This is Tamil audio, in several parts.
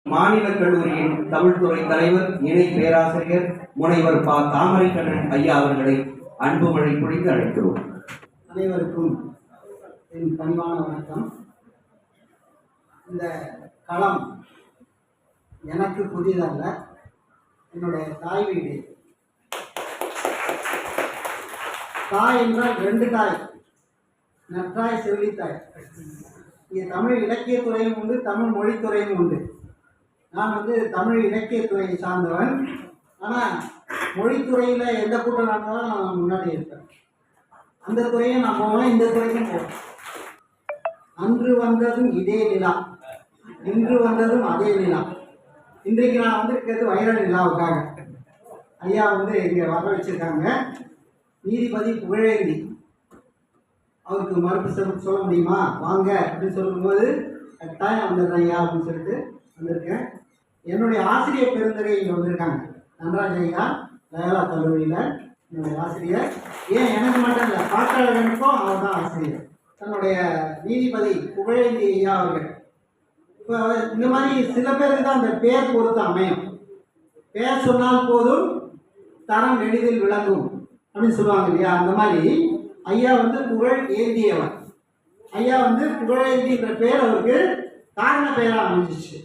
மாநில கல்லூரியின் தமிழ்துறை தலைவர் இணை பேராசிரியர் முனைவர் ப. தாமரைக்கண்ணன் ஐயா அவர்களை அன்பு மழை பொழிந்து அழைக்கிறோம். அனைவருக்கும் என் பணிவான வணக்கம். இந்த களம் எனக்கு புதிதல்ல, என்னுடைய தாய் வீடு. தாய் என்றால் ரெண்டு தாய், நற்றாய் செவிலித்தாய். இங்கே தமிழ் இலக்கியத்துறையும் உண்டு, தமிழ் மொழித்துறையும் உண்டு. நான் தமிழ் இலக்கியத்துறையை சார்ந்தவன். ஆனால் மொழித்துறையில் எந்த கூட்டம் நடந்தாலும் நான் முன்னாடி இருப்பேன். அந்த துறையும் நான் போவேன், இந்த துறையும் போவேன். அன்று வந்ததும் இதே நிலா, இன்று வந்ததும் அதே நிலா. இன்றைக்கு நான் வந்திருக்கிறது வைர நிலாவுக்காக. ஐயா இங்கே வர வச்சிருக்காங்க. நீதிபதி புகழேந்தி அவருக்கு மறுப்பு சொல்ல முடியுமா, வாங்க அப்படின்னு சொல்லும்போது கட்டாயம் வந்துடுறேன் ஐயா அப்படின்னு சொல்லிட்டு வந்திருக்கேன். என்னுடைய ஆசிரியர் பெருந்தகை இங்கே வந்திருக்காங்க. நடராஜ ஐயா லயோலா கல்லூரியில் என்னுடைய ஆசிரியர். ஏன் எனக்கு மட்டும் இல்லை, பாட்டாளர்களுக்கும் அவர் தான் ஆசிரியர். தன்னுடைய நீதிபதி புகழேந்தி ஐயா அவர்கள். இப்போ இந்த மாதிரி சில பேருக்கு தான் அந்த பேர் பொறுத்து அமையும். பேர் சொன்னால் போதும் தரம் எளிதில் விளங்கும் அப்படின்னு சொல்லுவாங்க இல்லையா. அந்த மாதிரி ஐயா புகழ் ஏந்தியவர். ஐயா புகழேந்தின்ற பேர் அவருக்கு காரண பெயராக அமைஞ்சிச்சு.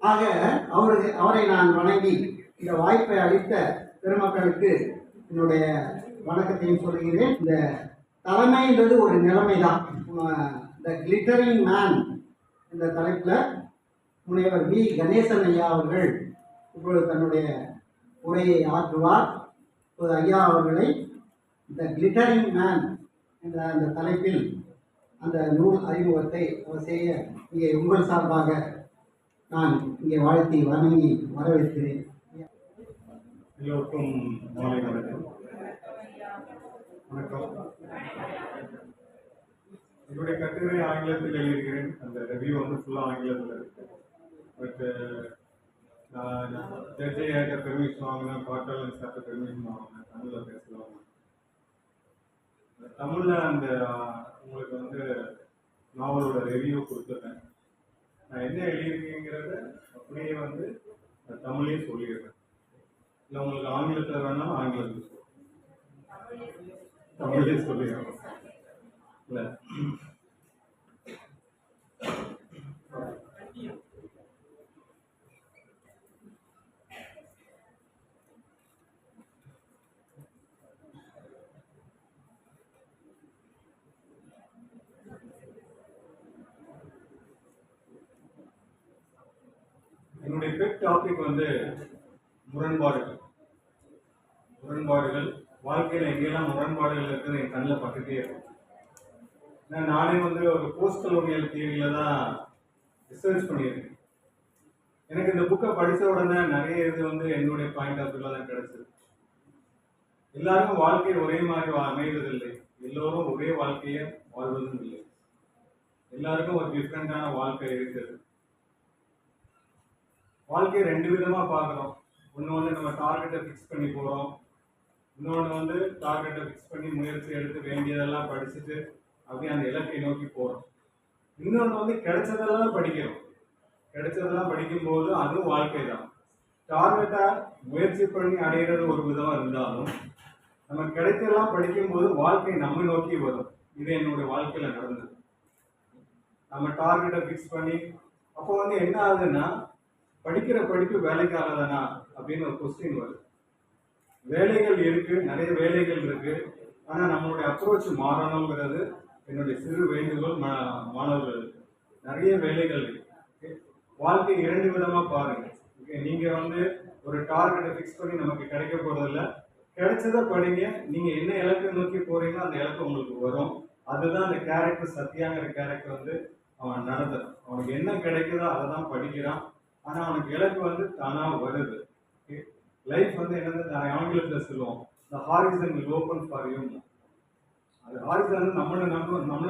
ஆக அவரை நான் வணங்கி இந்த வாய்ப்பை அளித்த பெருமக்களுக்கு என்னுடைய வணக்கத்தையும் சொல்கிறேன். இந்த தலைமைன்றது ஒரு நிலைமை தான். த கிளிட்டரிங் மேன் என்ற தலைப்பில் முனைவர் வி. கணேசன் ஐயா அவர்கள் இப்பொழுது தன்னுடைய உரையை ஆற்றுவார். இப்போது ஐயா அவர்களை த கிளிட்டரிங் மேன் என்ற அந்த தலைப்பில் அந்த நூல் அறிமுகத்தை அவர் செய்ய இங்கே உங்கள் சார்பாக நான் இங்கே வாழ்த்தி வணங்கி வரவேற்கிறேன். எல்லோருக்கும் மாலை வணக்கம். என்னுடைய கட்டுரை ஆங்கிலத்தில் எழுதுகிறேன். அந்த ரிவ்யூ ஃபுல்லாக ஆங்கிலத்தில் இருக்கு. பட் நான் ஜட்ஜையாக பெர்மிஷன் வாங்கினேன், பாட்டாளன் சார்ட்ட பெர்மிஷன் வாங்கினேன், தமிழில் பேசலாம். தமிழில் அந்த உங்களுக்கு நாவலோட ரிவ்யூ கொடுத்துட்டேன். நான் என்ன எழுதியிருக்கேங்கிறத அப்படியே தமிழ்லேயே சொல்லிடுறேன். இல்லை உங்களுக்கு ஆங்கிலத்தில் வேணாலும் ஆங்கிலத்தில் தமிழ்லேயே சொல்லிடுறேன். இல்லை என்னுடைய பெட் டாபிக் முரண்பாடுகள். வாழ்க்கையில் எங்கெல்லாம் முரண்பாடுகள் இருக்குன்னு என் கண்ணில் பட்டுட்டே இருக்கும். நானே ஒரு போஸ்ட் கலோனியல் தியரியில தான் ரிசர்ச் பண்ணியிருக்கேன். எனக்கு இந்த புக்கை படித்த உடனே நிறைய இது என்னுடைய பாயிண்ட் ஆஃப் வியூல தான் கிடைச்சது. எல்லாருக்கும் வாழ்க்கை ஒரே மாதிரி அமைவதில்லை, எல்லோரும் ஒரே வாழ்க்கையை வாழ்வதும் இல்லை. எல்லாருக்கும் ஒரு டிஃப்ரெண்டான வாழ்க்கை இருக்குது. வாழ்க்கையை ரெண்டு விதமா பார்க்குறோம். ஒன்று நம்ம டார்கெட்டை ஃபிக்ஸ் பண்ணி போகிறோம், இன்னொன்று டார்கெட்டை ஃபிக்ஸ் பண்ணி முயற்சி எடுத்து வேண்டியதெல்லாம் படிச்சுட்டு அப்படியே அந்த இலக்கை நோக்கி போகிறோம். இன்னொன்று கிடைச்சதெல்லாம் படிக்கிறோம். கிடைச்சதெல்லாம் படிக்கும்போது அதுவும் வாழ்க்கை தான். டார்கெட்டை முயற்சி பண்ணி அடைகிறது ஒரு விதமாக இருந்தாலும் நம்ம கிடைச்சதெல்லாம் படிக்கும்போது வாழ்க்கை நம்ம நோக்கி வரும். இது என்னுடைய வாழ்க்கையில் நடந்தது. நம்ம டார்கெட்டை ஃபிக்ஸ் பண்ணி அப்போ என்ன ஆகுதுன்னா, படிக்கிற படிப்பு வேலைக்காகதானா அப்படின்னு ஒரு கொஸ்டின் வருது. வேலைகள் இருக்கு, நிறைய வேலைகள் இருக்கு. ஆனால் நம்மளுடைய அப்ரோச் மாறணுங்கிறது என்னுடைய சிறு வேண்டுகோள் மாணவர்களுக்கு. நிறைய வேலைகள் இருக்கு. வாழ்க்கை இரண்டு விதமா பாருங்க. நீங்க ஒரு டார்கெட்டை ஃபிக்ஸ் பண்ணி நமக்கு கிடைக்க போறதில்ல. கிடைச்சதை படிங்க. நீங்க என்ன இலக்கை நோக்கி போறீங்களோ அந்த இலக்கு உங்களுக்கு வரும். அதுதான் அந்த கேரக்டர், சத்யாங்கிற கேரக்டர் அவன் நடந்தது. அவனுக்கு என்ன கிடைக்குதோ அதை தான் படிக்கிறான். ஆனால் அவனுக்கு இலக்கு தானாக வருது. லைஃப் என்னது ஆங்கிலத்தில் சொல்லுவோம், the horizon will open for you. அது ஹாரிசன் நம்மளை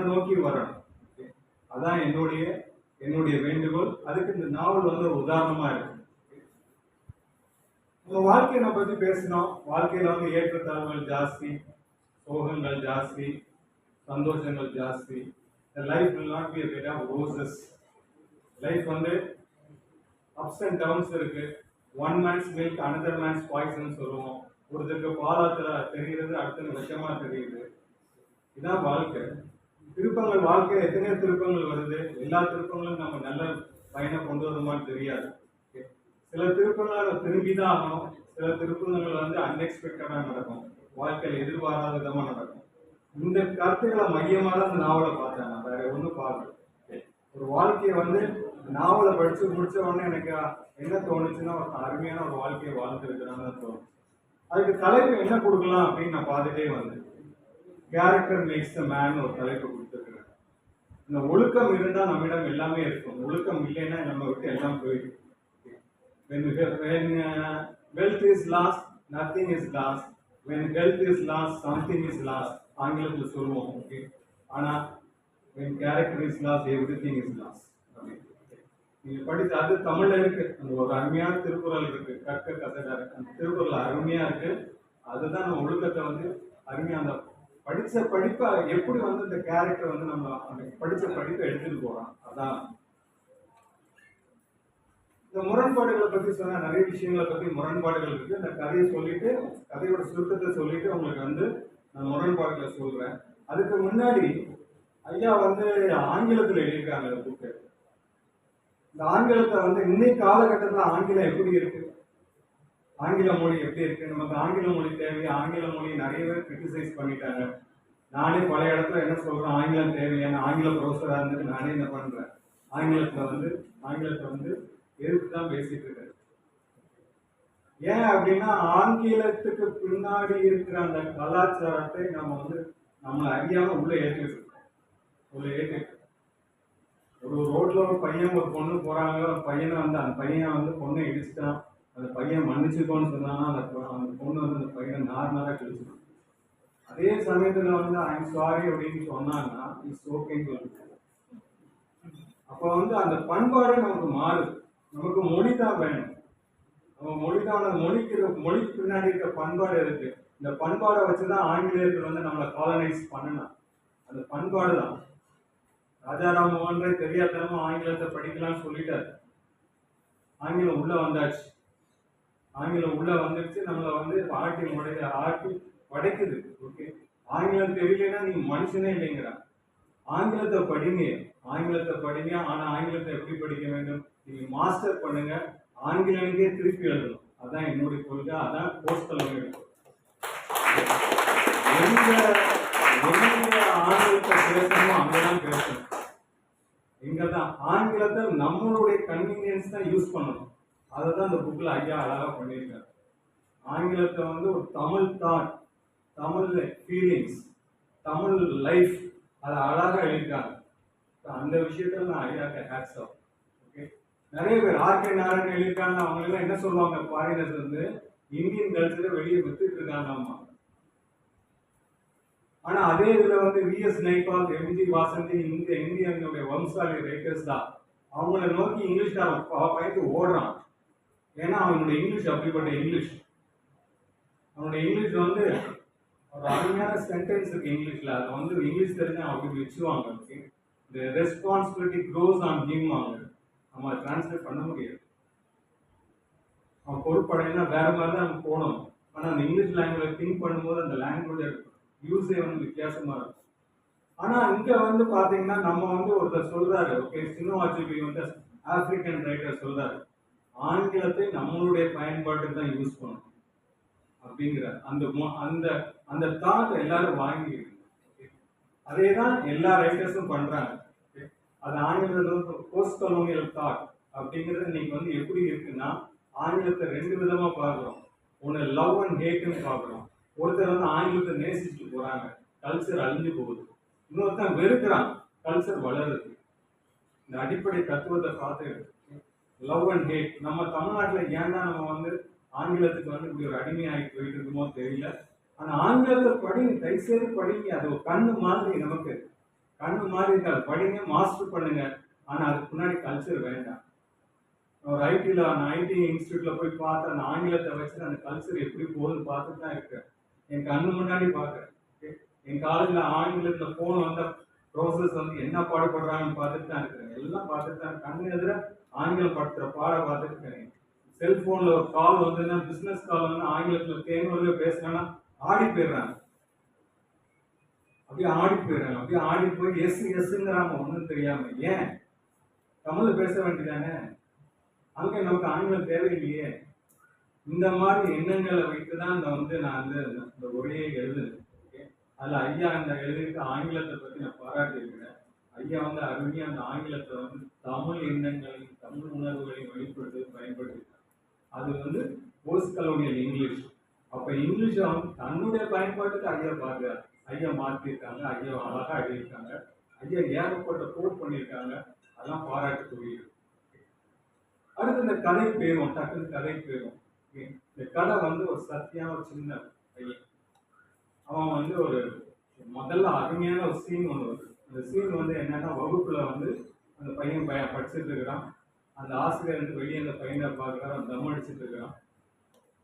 நோக்கி வரணும். அதான் என்னுடைய வேண்டுகோள். அதுக்கு இந்த நாவல் ஒரு உதாரணமா இருக்கு. நம்ம வாழ்க்கையை நம்ம பற்றி பேசினோம். வாழ்க்கையில் ஏற்றத்தாழ்வுகள் ஜாஸ்தி, சோகங்கள் ஜாஸ்தி, சந்தோஷங்கள் ஜாஸ்தி. The life will not be a bed of roses. Life ups and downs இருக்கு. One man's milk another man's poison சொல்லுவோம். ஒருத்தருக்கு பாலாத்துல தெரிகிறது, அடுத்தது விஷமா தெரியுது. இதான் வாழ்க்கை. திருப்பங்கள் வாழ்க்கையில் எத்தனையோ திருப்பங்கள் வருது. எல்லா திருப்பங்களும் நம்ம நல்ல பயனை கொண்டு வருமான்னு தெரியாது. சில திருப்பங்களை திரும்பிதான் ஆகணும். சில திருப்பங்கள் வந்து அன்எக்ஸ்பெக்டடா நடக்கும், வாழ்க்கையில எதிர்பாராத விதமா நடக்கும். இந்த கருத்துக்களை மையமாக தான் நாவலை பார்த்தேன். நான் வேற ஒன்றும் பார்க்கல. ஒரு வாழ்க்கையை வந்து நாவலை படிச்சு முடிச்ச உடனே எனக்கு என்ன தோணுச்சுன்னா, ஒரு அருமையான ஒரு வாழ்க்கையை வாழ்ந்து இருக்கிறான்னு தோணுச்சு. அதுக்கு தலைப்பு என்ன கொடுக்கலாம் அப்படின்னு நான் பார்த்துட்டே வந்தேன். கேரக்டர் மேக்ஸ் த மேன் ஒரு தலைப்பு கொடுத்துருக்கிறேன். இந்த ஒழுக்கம் இருந்தால் நம்மிடம் எல்லாமே இருக்கும். ஒழுக்கம் இல்லைன்னா நம்ம விட்டு எல்லாம் போயிடும். When wealth is lost, nothing is lost. When health is lost, something is lost. ஆங்கிலத்தில் சொல்லுவோம். ஓகே. ஆனா when character is lost, everything is lost. நீங்க படிச்ச அது தமிழ்ல இருக்கு. அந்த ஒரு அருமையான திருக்குறள் இருக்கு, கற்க கசடா. அந்த திருக்குறள் அருமையா இருக்கு. அதுதான் நம்ம ஒழுக்கத்தை வந்து அருமையா, அந்த படிச்ச படிப்பை எப்படி வந்து இந்த கேரக்டர் வந்து நம்ம அந்த படிச்ச படிப்பை எடுத்துட்டு போறோம். அதான் இந்த முரண்பாடுகளை பத்தி சொன்ன நிறைய விஷயங்களை பத்தி முரண்பாடுகள் இருக்கு. இந்த கதையை சொல்லிட்டு, கதையோட சுருக்கத்தை சொல்லிட்டு உங்களுக்கு வந்து நான் முரண்பாடுகளை சொல்றேன். அதுக்கு முன்னாடி ஐயா வந்து ஆங்கிலத்தில் எழுதியிருக்காங்க இந்த புக்கு. இந்த ஆங்கிலத்தை வந்து இன்னைக்கு காலகட்டத்தில் ஆங்கிலம் எப்படி இருக்கு, ஆங்கில மொழி எப்படி இருக்கு, நமக்கு ஆங்கில மொழி தேவை, ஆங்கில மொழி நிறைய பேர் கிரிட்டிசைஸ் பண்ணிட்டாங்க. நானே பல இடத்துல என்ன சொல்றேன், ஆங்கிலம் தேவையான ஆங்கில ப்ரொஃபஸரா இருந்துட்டு நானே என்ன பண்றேன், ஆங்கிலத்தை வந்து எதிர்த்து தான் பேசிட்டு இருக்காரு. ஏன் அப்படின்னா ஆங்கிலத்துக்கு பின்னாடி இருக்கிற அந்த கலாச்சாரத்தை நம்ம வந்து நம்மளை அறியாம உள்ள ஏற்றிட்டு ஒரு ரோட்ல ஒரு பையன் ஒரு பொண்ணு போறாங்க, ஒரு பையனை வந்து அந்த பையன் வந்து பொண்ணை இடிச்சுட்டான், அந்த பையன் மன்னிச்சுக்கோன்னு சொன்னான்னா அந்த பொண்ணு வந்து அந்த பையனை நார்மலா கிழிச்சிடும். அதே சமயத்துல வந்து ஐம் சாரி அப்படின்னு சொன்னாங்கன்னா இட்ஸ் ஓகேன்னு சொல்லுங்க. அப்போ வந்து அந்த பண்பாடு நமக்கு மாறுது. நமக்கு மொழி தான் வேணும். நம்ம மொழி தான், மொழிக்கு பின்னாடி இருக்க பண்பாடு இருக்கு. இந்த பண்பாடை வச்சுதான் ஆங்கிலேயர்கள் வந்து நம்மளை காலனைஸ் பண்ணணும். அந்த பண்பாடு தான். ராஜாராம் மோகன் ராய் தெரியாதனமா ஆங்கிலத்தை படிக்கலாம்னு சொல்லிட்டாரு. ஆங்கிலம் உள்ள வந்தாச்சு. ஆங்கிலம் உள்ள வந்துடுச்சு. நம்மளை வந்து ஆட்டி படைக்குது. ஓகே, ஆங்கிலம் தெரியலன்னா நீங்க மனுஷனே இல்லைங்கிறா. ஆங்கிலத்தை படிங்க. ஆனா ஆங்கிலத்தை எப்படி படிக்க வேண்டும், நீங்க மாஸ்டர் பண்ணுங்க, ஆங்கிலனுக்கே திருப்பி எழுதணும். அதான் என்னுடைய கொள்கை. அதான் போஸ்டல் ஆங்கிலத்தை பேசணுமோ அங்கதான் பேசணும். இங்கதான் ஆங்கிலத்தை நம்மளுடைய கன்வீனியன்ஸ் தான் யூஸ் பண்ணணும். அதை தான் இந்த புக்ல ஐயா அழகா பண்ணியிருக்காரு. ஆங்கிலத்தை வந்து ஒரு Tamil thought, Tamil feelings, Tamil life, அதை அழகா எழுதியிருக்காங்க. அந்த விஷயத்துல நான் ஐயாக்க ஹேட்ஸ் ஆஃப். ஓகே, நிறைய பேர் ஆர்கே நாராயணன் எழுதியிருக்காங்க. அவங்க எல்லாம் என்ன சொல்லுவாங்க, ஃபாரினர்ஸ் வந்து இந்தியன் கல்ச்சரை வெளியே வித்துட்டு இருக்காங்க. ஆமா, ஆனா அதே இதுல வந்து vs Naipaul, MG Vasanthi, இந்தியனுடைய வம்சாலி writers தான் அவங்கள நோக்கி இங்கிலீஷ்காரன் பயந்து ஓடுறான். ஏன்னா அவனுடைய இங்கிலீஷ் அப்படிப்பட்ட இங்கிலீஷ். அவனுடைய இங்கிலீஷ் வந்து ஒரு அருமையான சென்டென்ஸ் இருக்கு இங்கிலீஷ்ல. அதை வந்து இங்கிலீஷ் தெரிஞ்சு அப்படி வச்சுருவாங்க. Okay, the responsibility grows on him. நம்ம டிரான்ஸ்லேட் பண்ண முடியாது. அவன் பொறுப்படையினா வேற மாதிரி தான் நம்ம போகணும். ஆனால் அந்த இங்கிலீஷ் லாங்குவேஜ் திங்க் பண்ணும்போது அந்த லாங்குவேஜ் யூஸே வந்து வித்தியாசமா இருக்கும். ஆனா இங்க வந்து பாத்தீங்கன்னா நம்ம வந்து ஒருத்தர் சொல்றாரு, ஓகே, சினோவாச்சுபி வந்து ஆப்பிரிக்கன் ரைட்டர் சொல்றாரு, ஆங்கிலத்தை நம்மளுடைய பயன்பாட்டுக்கு தான் யூஸ் பண்ணணும் அப்படிங்கிற அந்த அந்த தாட் எல்லாரும் வாங்கி, அதே தான் எல்லா ரைட்டர்ஸும் பண்றாங்க. அது ஆங்கிலத்தில் போஸ்ட் கலோனியல் தாட் அப்படிங்கிறது இன்னைக்கு வந்து எப்படி இருக்குன்னா, ஆங்கிலத்தை ரெண்டு விதமா பார்க்குறோம். ஒன்று லவ் அண்ட் ஹேட்னு பார்க்குறோம். ஒருத்தர் வந்து ஆங்கிலத்தை நேசிச்சுட்டு போறாங்க, கல்ச்சர் அழிஞ்சு போகுது. இன்னொருத்தன் வெறுக்கிறான், கல்ச்சர் வளருது. இந்த அடிப்படை தத்துவத்தை பார்த்து லவ் அண்ட் ஹேட். நம்ம தமிழ்நாட்டில் ஏன்னா நம்ம வந்து ஆங்கிலத்துக்கு வந்து இப்படி ஒரு அடிமை ஆகிட்டு போயிட்டு இருக்குமோ தெரியல. ஆனா ஆங்கிலத்தை படிங்க, தயவுசெய்து படிங்க. அது ஒரு கண்ணு மாதிரி, நமக்கு கண்ணு மாதிரி இருக்காது. படிங்க, மாஸ்டர் பண்ணுங்க. ஆனா அதுக்கு முன்னாடி கல்ச்சர் வேண்டாம். ஒரு ஐடி இன்ஸ்டியூட்ல போய் பார்த்து அந்த ஆங்கிலத்தை வச்சு அந்த கல்ச்சர் எப்படி போகுதுன்னு பார்த்துட்டு தான் இருக்கேன். என் கண்ணு முன்னாடி பார்க்குறேன். என் காலேஜில் ஆங்கிலத்தில் ஃபோன் வந்த ப்ரொஃபஸர்ஸ் வந்து என்ன பாடுபடுறாங்கன்னு பார்த்துட்டு தான் இருக்கிறேன். எல்லாம் பார்த்துட்டு தான் கண்ணு எதிர ஆங்கிலம் படுத்துற பாடம் பார்த்துட்டு செல்போன்ல ஒரு கால் வந்ததுன்னா, பிசினஸ் கால் வந்து ஆங்கிலத்துல தேர்வு பேசுனா ஆடி போயிடுறாங்க. அப்படியே ஆடி போய் எஸ் எஸ்ங்கிறாங்க ஒன்றும் தெரியாம. ஏன் தமிழ்ல பேச வேண்டியதானே? அங்க நமக்கு ஆங்கிலம் தேவையில்லையே. இந்த மாதிரி எண்ணங்களை வைத்துதான் நான் இந்த உரையை எழுதுனேன். அதுல ஐயா அந்த எழுதிட்டு ஆங்கிலத்தை பத்தி நான் பாராட்டி இருக்கிறேன். ஐயா அருமையா அந்த ஆங்கிலத்தை தமிழ் எண்ணங்களையும் தமிழ் உணர்வுகளையும் பயன்படுத்தி அது போஸ்ட் கலோனியல் இங்கிலீஷ். அப்ப இங்கிலீஷை தன்னுடைய பயன்பாட்டுக்கு ஐயா பார்க்கிறார். ஐயா மாற்றிருக்காங்க, ஐயா அழகா எழுதியிருக்காங்க, ஐயா ஏகப்பட்ட கோட் பண்ணியிருக்காங்க. அதெல்லாம் பாராட்டுக்குரிய. அடுத்து இந்த கதை பேரும் டக்குன்னு கதை பேரும். இந்த கதை ஒரு சத்தியான ஒரு சின்ன பையன். அவன் ஒரு முதல்ல அருமையான ஒரு சீன் ஒன்று வருது. அந்த சீன் என்னன்னா, வகுப்புல அந்த பையன் படிச்சுட்டு இருக்கிறான். அந்த ஆசிரியர் வெளியே அந்த பையனை பார்க்குறான், தம் அடிச்சுட்டு இருக்கிறான்.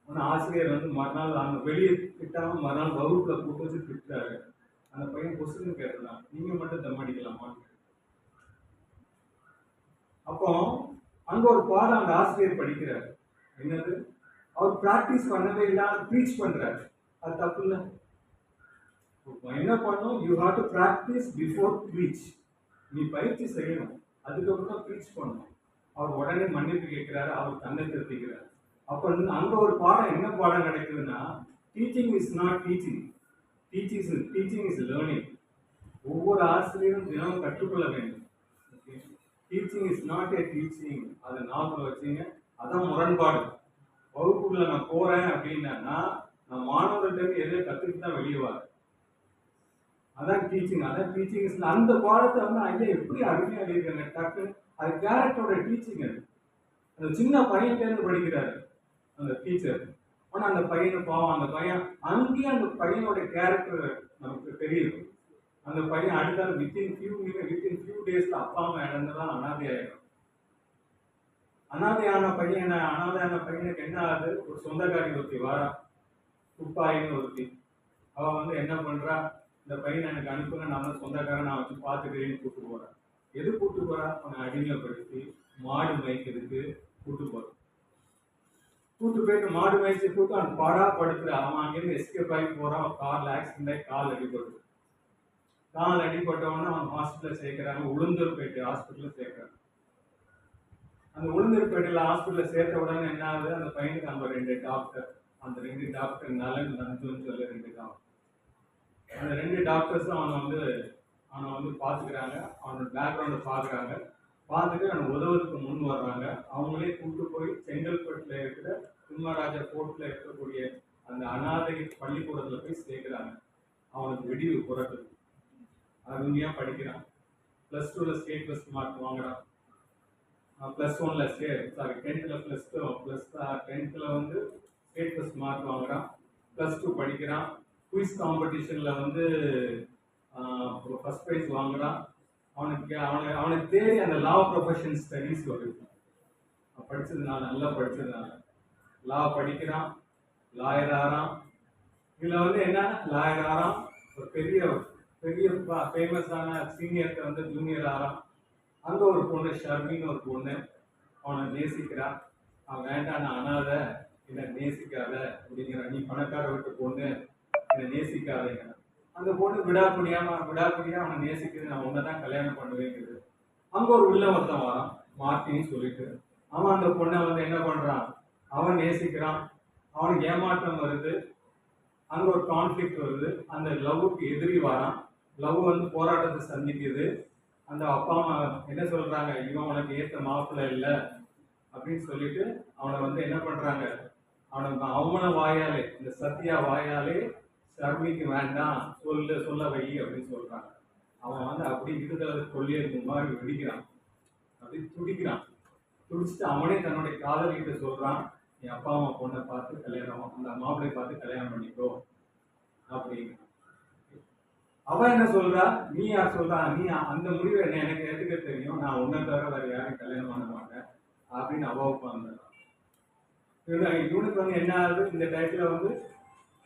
ஆனால் ஆசிரியர் மறுநாள் அந்த வெளியே திட்டாம மறுநாள் வகுப்புல கூட்டு வச்சு திட்டாரு. அந்த பையன் கொஸ்டின் கேட்டுறான், நீங்க மட்டும் தம் அடிக்கலாமான்னு. அப்போ அங்க ஒரு பாடம் அந்த ஆசிரியர் படிக்கிறார். என்னது? அவர் பிராக்டிஸ் பண்ணவே இல்லாம ப்ரீச் பண்றாரு. அது தப்பு இல்லை. என்ன பண்ணணும்? You have to practise before preach. நீ பயிற்சி செய்யணும், அதுக்கப்புறம் தான் ப்ரீச் பண்ணணும். அவர் உடனே மன்னிப்பு கேட்கிறாரு, அவர் தன்னை திருத்திக்கிறார். அப்ப அங்க ஒரு பாடம், என்ன பாடம் கிடைக்குதுன்னா, teaching is not teaching, teaching is learning. ஒவ்வொரு ஆசிரியரும் தினமும் கற்றுக்கொள்ள வேண்டும். Teaching is not a teaching. அதை ஞாபகம் வச்சுங்க. அதான் முரண்பாடு. வகுப்புக்குள்ள நான் போறேன் அப்படின்னா நான் மாணவர்கள்ட்ட எதையோ கத்துக்கிட்டு தான் வெளியே வரேன். அதான் டீச்சிங். இஸ் அந்த பாடத்தை ஐயா எப்படி அருமையா எழுதியிருக்காங்க. டக்கு அது கேரக்டரோட டீச்சிங். அது அந்த சின்ன பையன்லேருந்து படிக்கிறாரு அந்த டீச்சர். ஆனா அந்த பையனை பாவம், அந்த பையன் அங்கேயே அந்த பையனோட கேரக்டர் நமக்கு தெரியுது. அந்த பையன் அடுத்த வித்தின் ஃபியூ டேஸ்ல அப்பா அம்மா இழந்துதான் அனாதை ஆயிடும். அனாதையான பையனுக்கு என்ன ஆகுது? ஒரு சொந்தக்காரி ஒருத்தி வாரா, துப்பாயின்னு ஒருத்தி. அவ என்ன பண்றா, இந்த பையனை எனக்கு அனுப்புங்க, நான் சொந்தக்காரன், நான் வச்சு பார்த்துக்கிறேன்னு கூட்டு போறேன். எது கூட்டு போறா? அவனை அடிமைப்படுத்தி மாடு மேய்க்கிறதுக்கு கூட்டு போறான். கூட்டு போயிட்டு மாடு மேய்ச்சி கூட்டு அவன் பாடா படுத்துற. அவன் அங்கிருந்து எஸ்கேப் ஆகி போறான். கார்ல ஆக்சிடென்ட் ஆகி கால் அடிபடுது. கால் அடிபட்டவொடனே அவன் ஹாஸ்பிட்டல் சேர்க்கிறாங்க. உளுந்தூர்பேட்டை ஹாஸ்பிட்டல் சேர்க்கிறாங்க. அந்த உளுந்தூர்பேட்டையில ஹாஸ்பிட்டல் சேர்த்த உடனே என்ன ஆகுது? அந்த பையனுக்கு அந்த 2 டாக்டர், அந்த 2 டாக்டர் நலன் நந்துன்னு சொல்லி 2 டாக்டர். அந்த 2 டாக்டர்ஸும் அவனை பார்த்துக்கிறாங்க. அவனோட பேக்ரவுண்டை பார்க்குறாங்க. பார்த்துட்டு அவனை உதவுறதுக்கு முன் வர்றாங்க. அவங்களே கூப்பிட்டு போய் செங்கல்பட்டுல இருக்கிற குமாராஜா கோர்ட்ல இருக்கக்கூடிய அந்த அனாதை பள்ளிக்கூடத்துல போய் சேர்க்கிறாங்க. அவனுக்கு விடிவு பிறகுது. அருமையா படிக்கிறான். +2ல ஸ்டேட் ஃபர்ஸ்ட் மார்க் வாங்குறான். +1ல +10ல ஸ்டேட் ஃபர்ஸ்ட் மார்க் வாங்குறான். +2 படிக்கிறான். குயிஸ் காம்படிஷன்ல ஃபர்ஸ்ட் ப்ரைஸ் வாங்குறான். அவனுக்கு தேடி அந்த லா ப்ரொஃபஷன் ஸ்டடீஸ் வருது. படிச்சதுனால, நல்லா படிச்சதுனால லா படிக்கிறான். லாயர் ஆறான். இதுல என்ன, லாயர் ஆறான். ஒரு பெரிய ஃபேமஸான சீனியர்கிட்ட ஜூனியர் ஆறான். அங்க ஒரு பொண்ணு ஷர்மின்னு ஒரு பொண்ணு அவனை நேசிக்கிறான். அவன் வேண்டாம், நான் அனாதை, என்னை நேசிக்காத அப்படிங்கிற, நீ பணக்கார வீட்டு பொண்ணு, என்னை நேசிக்காதீங்க. அந்த பொண்ணு விடாக்குடியா அவனை நேசிக்கிறது, நான் உன்னதான் கல்யாணம் பண்ணுவேங்கிறது. அங்க ஒரு உள்ள ஒருத்தன் வரான், மார்ட்டின்னு சொல்லிட்டு. அவன் அந்த பொண்ணை என்ன பண்றான், அவன் நேசிக்கிறான். அவனுக்கு ஏமாற்றம் வருது. அங்க ஒரு கான்ஃபிளிக்ட் வருது. அந்த லவ்வுக்கு எதிரி வரான். லவ் போராட்டத்தை சந்திக்குது. அந்த அப்பா அம்மா என்ன சொல்றாங்க, இவன் உனக்கு ஏற்ற மாப்பிள்ளை இல்லை அப்படின்னு சொல்லிட்டு அவனை என்ன பண்றாங்க, அவன வாயாலே, இந்த சத்யா வாயாலே ஷர்மிக்கு வேண்டாம், சொல்ல வை அப்படின்னு சொல்றாங்க. அவன் அப்படி இருக்கிறத கொள்ளிய மாதிரி வெடிக்கிறான். அப்படி துடிக்கிறான். துடிச்சுட்டு அவனே தன்னுடைய காதலிகிட்ட சொல்றான், என் அப்பா அம்மா பொண்ணை பார்த்து கல்யாணம், அந்த மாப்பிள்ளை பார்த்து கல்யாணம் பண்ணிக்கோ அப்படின்னு. அவன் என்ன சொல்றா, நீ யார் சொல்றா, நீ அந்த முடிவை எனக்கு ஏற்றுக்க தெரியும், நான் உன்னை தவிர வேற யாரும் கல்யாணம் பண்ண மாட்டேன் அப்படின்னு அவ உட்காந்து. இவனுக்கு என்ன ஆகுது, இந்த டைத்துல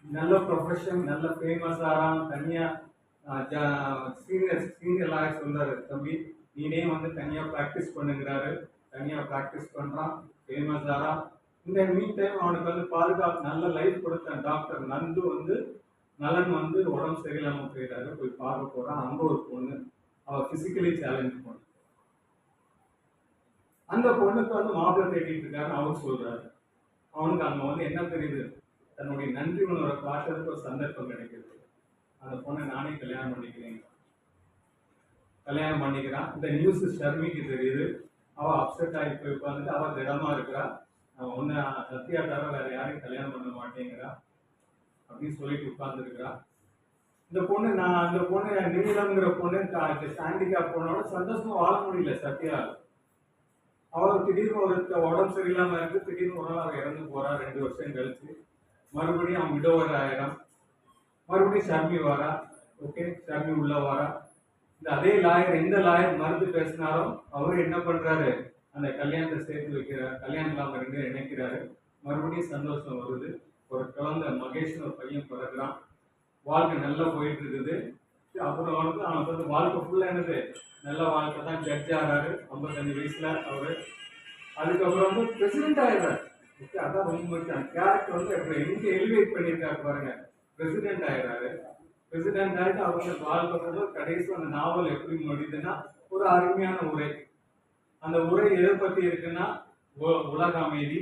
நல்ல ப்ரொஃபஷன், நல்ல ஃபேமஸ் ஆறான். தனியா சீனியர் லாயர் சொல்றாரு, தம்பி நீனே தனியா ப்ராக்டிஸ் பண்ணுங்கிறாரு. தனியா ப்ராக்டிஸ் பண்றான், ஃபேமஸ் ஆறான். இந்த மீன் டைம் அவனுக்கு வந்து பாதுகாப்பு நல்ல லைஃப் கொடுத்த டாக்டர் நந்து வந்து நலன் வந்து உடம்பு சரியில்லாம போயிட்டாரு, போய் பார்க்க போறான். அங்க ஒரு பொண்ணு, அவ பிசிக்கலி சேலஞ்ச் பொண்ணு. அந்த பொண்ணுக்கு வந்து மாப்பிள்ளை தேடிட்டு இருக்காருன்னு அவர் சொல்றாரு. அவனுக்கு அங்க வந்து என்ன தெரியுது, தன்னுடைய நன்றி உணர்வை காட்டுறதுக்கு ஒரு சந்தர்ப்பம் கிடைக்கிறது. அந்த பொண்ணை நானே கல்யாணம் பண்ணிக்கிறேன், கல்யாணம் பண்ணிக்கிறான். இந்த நியூஸ் ஷர்மிக்கு தெரியுது. அவ அப்செட் ஆகி போய் உட்காந்துட்டு அவ திடமா இருக்கிறா. அவன் ஒன்னு சத்யா தவிர வேற யாரையும் கல்யாணம் பண்ண மாட்டேங்கிறா அப்படின்னு சொல்லிட்டு உட்கார்ந்து இருக்கிறா. இந்த பொண்ணு அந்த பொண்ணு நீளம்ங்கிற பொண்ணு ஹேண்டிகேப் பொண்ணோட சந்தோஷமா வாழ முடியல சத்யா. அவளுக்கு திடீர்னு ஒரு உடம்பு சரியில்லாம இருக்கு. திடீர்னு ஒரு நாள் அவ இறந்து போறா 2 வருஷம் கழிச்சு. மறுபடியும் அவன் விடோவர் ஆயிரம். மறுபடியும் ஷர்மி வாரா. ஓகே, ஷர்மி உள்ள வாரா. இந்த அதே லாயர், எந்த லாயர் மறுத்து பேசினாலும் அவரு என்ன பண்றாரு, அந்த கல்யாணத்தை சேர்த்து வைக்கிறார். கல்யாணத்துல அவங்க 2 பேரும் இணைக்கிறாரு. மறுபடியும் சந்தோஷம் வருது. ஒரு குழந்தை மகேஷ்னு ஒரு பையன் பிறகுறான். வாழ்க்கை நல்லா போயிட்டு இருக்குது. அப்புறம் அவனுக்கு வந்து வாழ்க்கை ஃபுல்லா என்னது, நல்ல வாழ்க்கை தான். ஜட்ஜ் ஆகிறாரு 55 வயசுல அவரு. அதுக்கப்புறம் வந்து பிரசிடென்ட் ஆயிடுறாரு. ஓகே, அதான் ரொம்ப முக்கியம். கேரக்டர் வந்து எப்படி எங்க எலிவேட் பண்ணியிருக்காரு பாருங்க. பிரசிடென்ட் ஆயிடுறாரு. பிரசிடென்ட் ஆகிட்டு அவங்க வாழ்க்கை கடைசி அந்த நாவல் எப்படி முடியுதுன்னா ஒரு அருமையான உரை. அந்த உரை எதை பத்தி இருக்குன்னா உலக அமைதி,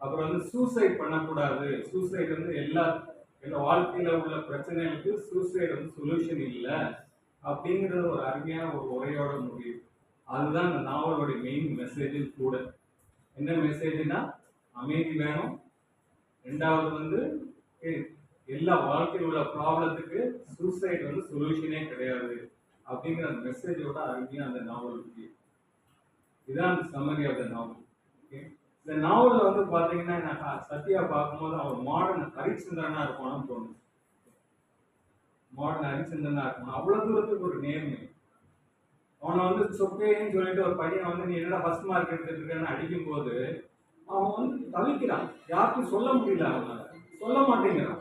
அப்புறம் வந்து சூசைட் பண்ணக்கூடாது. சூசைட் வந்து எல்லா வாழ்க்கையில உள்ள பிரச்சனைகளுக்கு சூசைட் வந்து சொல்யூஷன் இல்லை அப்படிங்கிறது ஒரு அருமையான ஒரு உரையோட முடியும். அதுதான் இந்த நாவலோட மெயின் மெசேஜும் கூட. என்ன மெசேஜ்னா அமைதி வேணும். 2வது வந்து எல்லா வாழ்க்கையில் உள்ள ப்ராப்ளத்துக்கு சூசைட் வந்து சொல்யூஷனே கிடையாது அப்படிங்கிற அந்த மெசேஜோட அருமையா அந்த நாவல் இருக்கு. இதுதான் அந்த summary of the novel. Okay, இந்த நாவலில் வந்து பார்த்தீங்கன்னா நான் சத்யா பார்க்கும்போது அவர் மாடர்ன் ஹரிச்சந்திரனா இருப்பான்னு தோணுது. மாடர்ன் ஹரிச்சந்திரனா இருப்பான். அவ்வளவு தூரத்துக்கு ஒரு நேர்மை. அவனை வந்து சொப்பேன்னு சொல்லிட்டு ஒரு பையன் வந்து நீ என்னடா ஃபர்ஸ்ட் மார்க் எடுத்துட்டு இருக்கேன்னு அடிக்கும் போது அவன் வந்து தவிக்கிறான். யாருக்கும் சொல்ல முடியல, அவனால சொல்ல மாட்டேங்கிறான்.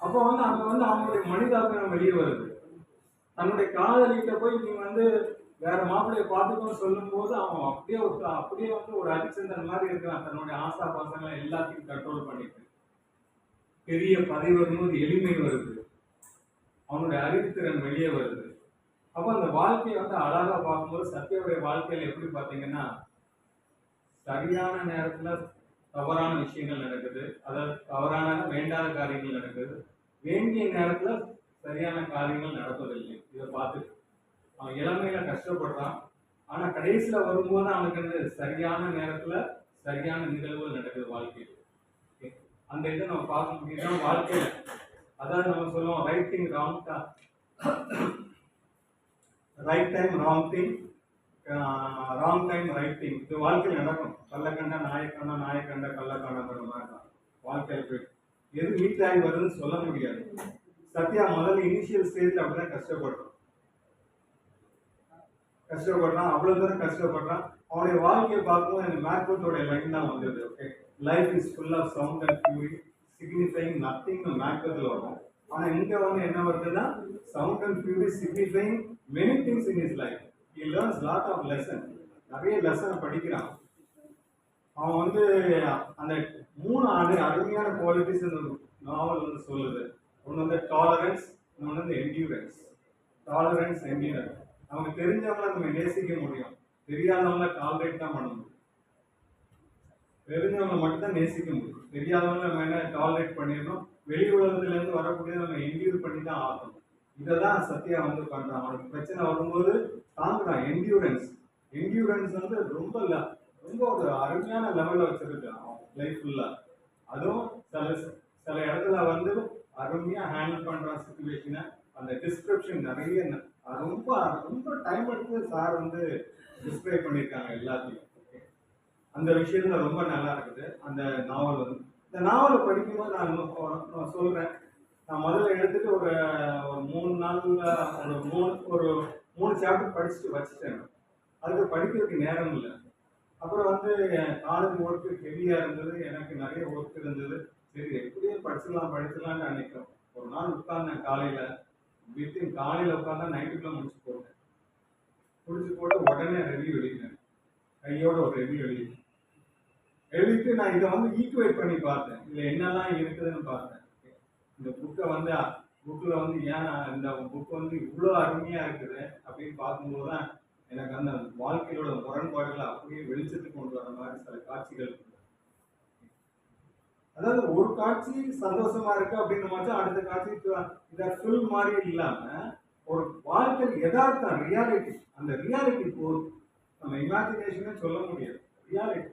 அப்போ வந்து அங்க வந்து அவனுடைய மனிதாபிமானம் வெளியே வருது. தன்னுடைய காதலிட்ட போய் நீ வந்து வேற மாப்பிள்ளைய பார்த்துக்கணும்னு சொல்லும் போது அவன் அப்படியே வந்து ஒரு ஹரிச்சந்திரன் மாதிரி இருக்கிறான். தன்னுடைய ஆசா பாசங்களை எல்லாத்தையும் கண்ட்ரோல் பண்ணிட்டு பெரிய பதவி வரும்போது எளிமை வருது. அவனுடைய அறிவுத்திறன் வெளியே வருது. அப்போ அந்த வாழ்க்கையை வந்து அழகா பார்க்கும்போது சத்யாவுடைய வாழ்க்கையில எப்படி பார்த்தீங்கன்னா சரியான நேரத்துல தவறான விஷயங்கள் நடக்குது. அதாவது தவறான வேண்டாத காரியங்கள் நடக்குது. வேண்டிய நேரத்துல சரியான காரியங்கள் நடப்பதில்லை. இதை பார்த்து அவன் இளமையில கஷ்டப்படுறான். ஆனா கடைசியில வரும்போது அவனுக்கு வந்து சரியான நேரத்துல சரியான நிகழ்வுகள் நடக்குது வாழ்க்கையில். அந்த இதை நம்ம பார்க்க முடியுதுன்னா வாழ்க்கையில அதாவது நம்ம சொல்லுவோம் right thing wrong right time wrong thing, wrong time right thing. இது வாழ்க்கையில் நடக்கும். கள்ளக்கண்ட நாயக்கண்டா, நாயக்கண்ட கள்ளக்காண்டங்கிற மாதிரி தான் வாழ்க்கையில் போயிட்டு எது மீட் ஆகி வருதுன்னு சொல்ல முடியாது. சத்யா முதல்ல இனிஷியல் ஸ்டேஜ்ல அப்படிதான் கஷ்டப்படுறான். அவ்வளவு தூரம் கஷ்டப்படுறான். அவனுடைய வாழ்க்கையை பார்க்கும்போது எனக்கு மேக்பத்தோட லைன் தான் வந்தது. Okay, life is full of sound and fury signifying நத்திங்னு மேக்பத்தில் வரும். ஆனா இங்க வந்து என்ன வருதுன்னா sound and fury signifying many things in his life. He learns lot of lesson. நிறைய லெசன் படிக்கிறான். அவன் வந்து அந்த 3 அருமையான குவாலிட்டிஸ் இந்த நாவல் வந்து சொல்லுது. ஒன்று வந்து டாலரன்ஸ், இன்னொன்று வந்து என்டியூரன்ஸ். Tolerance, endurance. நமக்கு தெரிஞ்சவங்கள நம்ம நேசிக்க முடியும், தெரியாதவங்கள டாலரேட் தான் பண்ண முடியும். தெரிஞ்சவங்களை மட்டும் தான் நேசிக்க முடியும். தெரியாதவங்க நம்ம என்ன டாலரேட் பண்ணிடணும். வெளி உலகத்துல இருந்து வரக்கூடியதை நம்ம என்டியூர் பண்ணி தான் ஆகணும். இதை தான் சத்யா வந்து பண்றான். அவனுக்கு பிரச்சனை வரும்போது தாங்குறான். என்டியூரன்ஸ் வந்து ரொம்ப ஒரு அருமையான லெவல்ல வச்சிருக்கான் லைஃப் ஃபுல்லா. அதுவும் சில இடத்துல வந்து அருமையா ஹேண்டில் பண்றான் சிச்சுவேஷனை. அந்த டிஸ்கிரிப்ஷன் நிறைய ரொம்ப ரொம்ப டைம் எடுத்து சார் வந்து டிஸ்கிரைப் பண்ணியிருக்காங்க எல்லாத்தையும். அந்த விஷயத்துல ரொம்ப நல்லா இருக்குது அந்த நாவல் வந்து. இந்த நாவலை படிக்கும்போது நான் சொல்றேன், நான் முதல்ல எடுத்துட்டு ஒரு 3 நாள்ல ஒரு 3 சாப்டர் படிச்சுட்டு வச்சுட்டேன். அதுக்கு படிக்கிறதுக்கு நேரம் இல்லை. அப்புறம் வந்து காலேஜ் ஒர்க்கு ஹெவியா இருந்தது, எனக்கு நிறைய ஒர்க் இருந்தது. சரி எப்படியே படிச்சிடலாம்னு நினைக்கிறோம். ஒரு நாள் உட்கார்ந்தேன் காலையில உட்கார்ந்தா நைட்டுக்குள்ள முடிச்சு போட்டு உடனே ரிவ்யூ எழுதினேன். கையோட ஒரு ரிவ்யூ எழுதிட்டு நான் இதை வந்து ஈக்குவேட் பண்ணி பார்த்தேன். இதில் என்னெல்லாம் இருக்குதுன்னு பார்த்தேன். இந்த புக்கில் வந்து ஏன் இந்த புக் வந்து இவ்வளோ அருமையாக இருக்குது அப்படின்னு பார்க்கும்போது தான் எனக்கு அந்த வாழ்க்கையோட முரண்பாடுகளை அப்படியே வெளிச்சத்துக்கு கொண்டு வர மாதிரி சில காட்சிகள். அதாவது ஒரு காட்சி சந்தோஷமா இருக்கு அப்படின்னு அடுத்த காட்சி இதை ஃபில்ம் மாதிரி இல்லாம ஒரு வாழ்க்கை யதார்த்தம் ரியாலிட்டி, அந்த ரியாலிட்டி போதும். நம்ம இமேஜினேஷனே சொல்ல முடியாது, ரியாலிட்டி.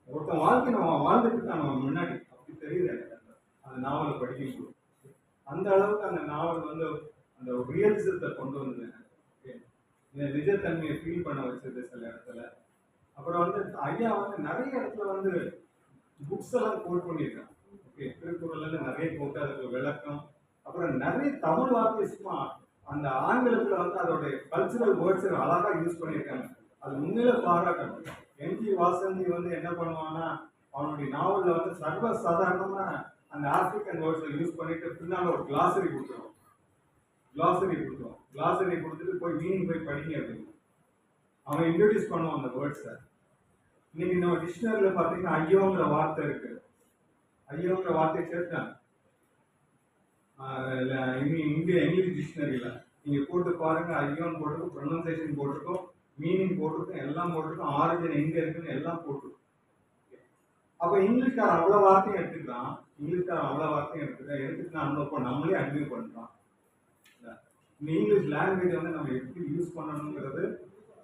ஒருத்தன் வாழ்க்கை நம்ம வாழ்ந்துட்டு இருக்கான் நம்ம முன்னாடி, அப்படி தெரியுது எனக்கு அந்த நாவலை படிக்கும்போது. அந்த அளவுக்கு அந்த நாவல் வந்து அந்த ரியலிசத்தை கொண்டு வந்தது எனக்கு, நிஜத்தன்மையை ஃபீல் பண்ண வச்சது சில இடத்துல. அப்புறம் வந்து ஐயா வந்து நிறைய இடத்துல வந்து புக்ஸ் எல்லாம் கோட் பண்ணியிருக்காங்க. ஓகே, திருக்குறள்ல நிறைய போட்டு அதுக்கு விளக்கம், அப்புறம் நிறைய தமிழ் வார்த்தை சும்மா அந்த ஆங்கிலத்துல வந்து அதோடைய கல்ச்சுரல் வேர்ட்ஸ் அழகா யூஸ் பண்ணியிருக்காங்க. அது உண்மையில பாராட்டணும். எம்ஜி வாசந்தி வந்து என்ன பண்ணுவான்னா அவனுடைய நாவலில் வந்து சர்வ சாதாரணமா அந்த ஆப்பிரிக்கன் வேர்ட்ஸை யூஸ் பண்ணிட்டு பின்னால் ஒரு கிளாசரி கொடுத்துருவோம். கிளாசரி கொடுத்துட்டு போய் மீனிங் போய் படிங்க அப்படின்னு அவன் இன்ட்ரடியூஸ் பண்ணுவான் அந்த வேர்ட்ஸை. இன்னைக்கு நம்ம டிக்ஷனரியில் பார்த்தீங்கன்னா ஐயோங்கிற வார்த்தை இருக்கு. ஐயோங்கிற வார்த்தையை சேர்த்தாங்க இங்கிலீஷ் டிக்ஷனரியில் நீங்கள் போட்டு பாருங்க. ஐயோன்னு போட்டிருக்கோம், ப்ரொனன்சியேஷன் போட்டிருக்கோம், மீனிங் போட்டிருக்கோம், எல்லாம் போட்டிருக்கோம், ஆரிஜின் எங்கே இருக்குன்னு எல்லாம் போட்டிருக்கோம். அப்போ இங்கிலீஷ்காரன் அவ்வளோ வார்த்தையும் எடுத்துக்கலாம். எடுத்துட்டு நம்மளே அட்மிட் பண்ணுறோம். இந்த இங்கிலீஷ் லாங்குவேஜ் வந்து நம்ம எப்படி யூஸ் பண்ணணுங்கிறது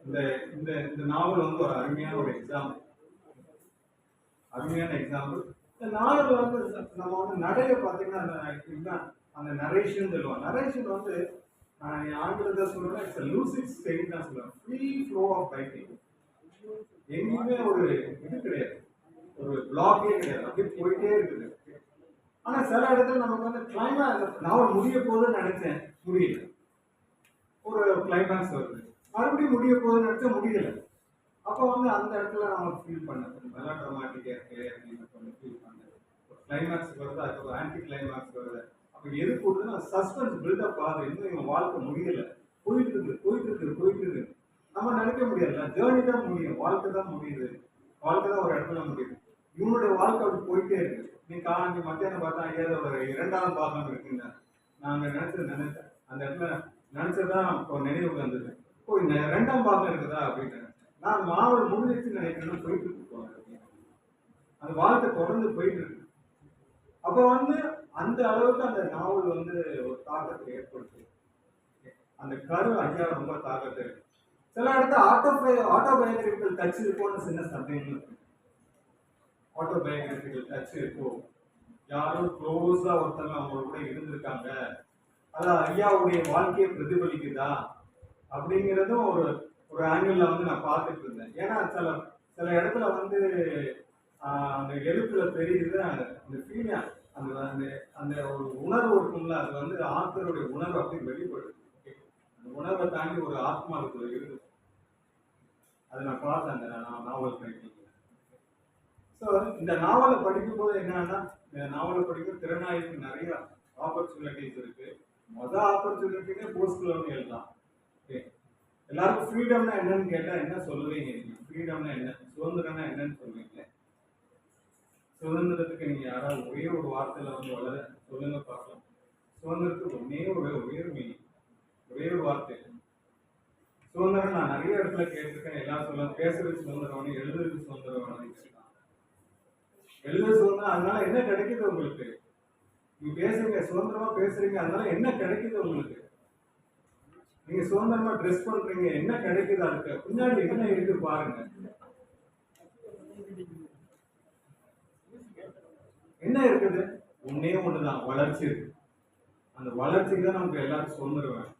இந்த இந்த இந்த நாவல் வந்து ஒரு அருமையான ஒரு எக்ஸாம்பிள். இந்த நாவல் வந்து நம்ம வந்து நடைய பார்த்தீங்கன்னா அந்த நரேஷன் சொல்லுவாங்க. நரேஷன் வந்து ஆங்கிலத்தை சொல்லுவேன், இட்ஸ் லூசிட் ஸ்டேட் தான் சொல்லுவேன். ஃப்ரீ ஃப்ளோ ஆஃப் ரைட்டிங், எங்கேயுமே ஒரு இது கிடையாது, ஒரு பிளாக்கே கிடையாது, அப்படியே போயிட்டே இருக்குது. ஆனா சில இடத்துல நமக்கு வந்து கிளைமேக்ஸ் நாவல் முடிய போகுதுன்னு நினைச்சேன், முடியல. ஒரு கிளைமேக்ஸ் வருது, மறுபடியும் முடிய போகுதுன்னு நினைச்சா முடியல. அப்போ வந்து அந்த இடத்துல நம்ம ஃபீல் பண்ணது நல்லா ட்ராமாட்டிக்கா இருக்கு அப்படின்னு ஃபீல் பண்ணது. ஒரு கிளைமேக்ஸ் வருது, அதுக்கு ஒரு ஆன்டி கிளைமேக்ஸ் வருது. அப்போ எது போடுதுன்னா சஸ்பென்ஸ் பில்டப் ஆகுது. இன்னும் இவன் வாழ்க்கை முடியல, போயிட்டு இருக்கு. நம்ம நினைக்க முடியாது, ஜேர்னி தான் முடியும், வாழ்க்கை தான் முடியுது, வாழ்க்கை தான் ஒரு இடத்துல முடியுது. இவனுடைய வாழ்க்கை அப்படி போயிட்டே இருக்கு. நீ மத்தியானம் பார்த்தா ஐயாவது ஒரு 2ஆம் பாகம் இருக்குங்க. நாங்க நினைச்சேன் அந்த இடத்துல நினைச்சதான் இப்போ நினைவுக்கு வந்தது. இப்போ இந்த 2ஆம் பாகம் இருக்குதா அப்படின்னு நினைச்சேன். நான் மாவல் முடிஞ்சிச்சு நினைக்கிறேன்னு போயிட்டு இருக்கோம். அந்த வாழ்க்கை தொடர்ந்து போயிட்டு இருக்கு. அப்போ வந்து அந்த அளவுக்கு அந்த நாவல் வந்து ஒரு தாக்கத்தை ஏற்படுத்து. அந்த கரு ஐயா ரொம்ப தாக்கத்தை இருக்கு. சில இடத்துல ஆட்டோபயோகிராபிக்கல் டச் இருக்கும்னு சின்ன சந்தேகம் இருக்கு. ஆட்டோபயோகிராபிக்கல் டச் இருக்கும், யாரும் க்ளோஸா ஒருத்தங்க அவங்க கூட இருந்திருக்காங்க, அதான் ஐயாவுடைய வாழ்க்கையை பிரதிபலிக்குதா அப்படிங்கிறதும் ஒரு ஆங்கிள் வந்து நான் பார்த்துட்டு இருந்தேன். ஏன்னா சில இடத்துல வந்து அந்த எழுத்துல தெரியுது அந்த ஃபீலிங், அந்த அந்த அந்த ஒரு உணர்வு இருக்கும்ல, அது வந்து ஆத்தருடைய உணர்வு அப்படி வெளிப்படுது. அந்த உணர்வை தாண்டி ஒரு ஆத்மா அதுக்குள்ள இருக்குது. அதை நான் பார்த்தேன் அந்த நாவல் படிக்கும். ஸோ இந்த நாவலை படிக்கும் போது என்னன்னா, இந்த நாவலை படிக்கும் திறனாய்வுக்கு நிறைய ஆப்பர்ச்சுனிட்டிஸ் இருக்கு. ஆப்பர்ச்சுனிட்டினே போஸ்ட் கலோனியல் தான். எல்லாருக்கும் ஃப்ரீடம்னா என்னன்னு கேட்டா என்ன சொல்லுவீங்க? ஃப்ரீடம்னா என்ன, சுதந்திரம்னா என்னன்னு சொல்லுவீங்க? சுதந்திரத்துக்கு நீங்க யாராவது ஒரே ஒரு வார்த்தையில வந்து சொல்லுங்க பார்க்கலாம். சுதந்திரத்துக்கு ஒரே ஒரு வார்த்தை. சுதந்திரம் நான் நிறைய இடத்துல கேட்டிருக்கேன். எல்லாம் சொல்லுவாங்க பேசுறதுக்கு சுதந்திரம் வேணும், எழுதுறதுக்கு சுதந்திரம் வேணும். எழுத சுதந்திரம், அதனால என்ன கிடைக்குது உங்களுக்கு? நீங்க பேசுறீங்க, சுதந்திரமா பேசுறீங்க, அதனால என்ன கிடைக்குது உங்களுக்கு? நீங்க சுதந்திரமா ட்ரெஸ் பண்றீங்க, என்ன கிடைக்குது? அதுக்கு பின்னாடி என்ன இருக்கு பாருங்க. என்ன இருக்குது? ஒன்னே ஒண்ணுதான், வளர்ச்சி இருக்கு. அந்த வளர்ச்சிக்கு தான் நமக்கு எல்லாரும் சுதந்திரம் வேணும்.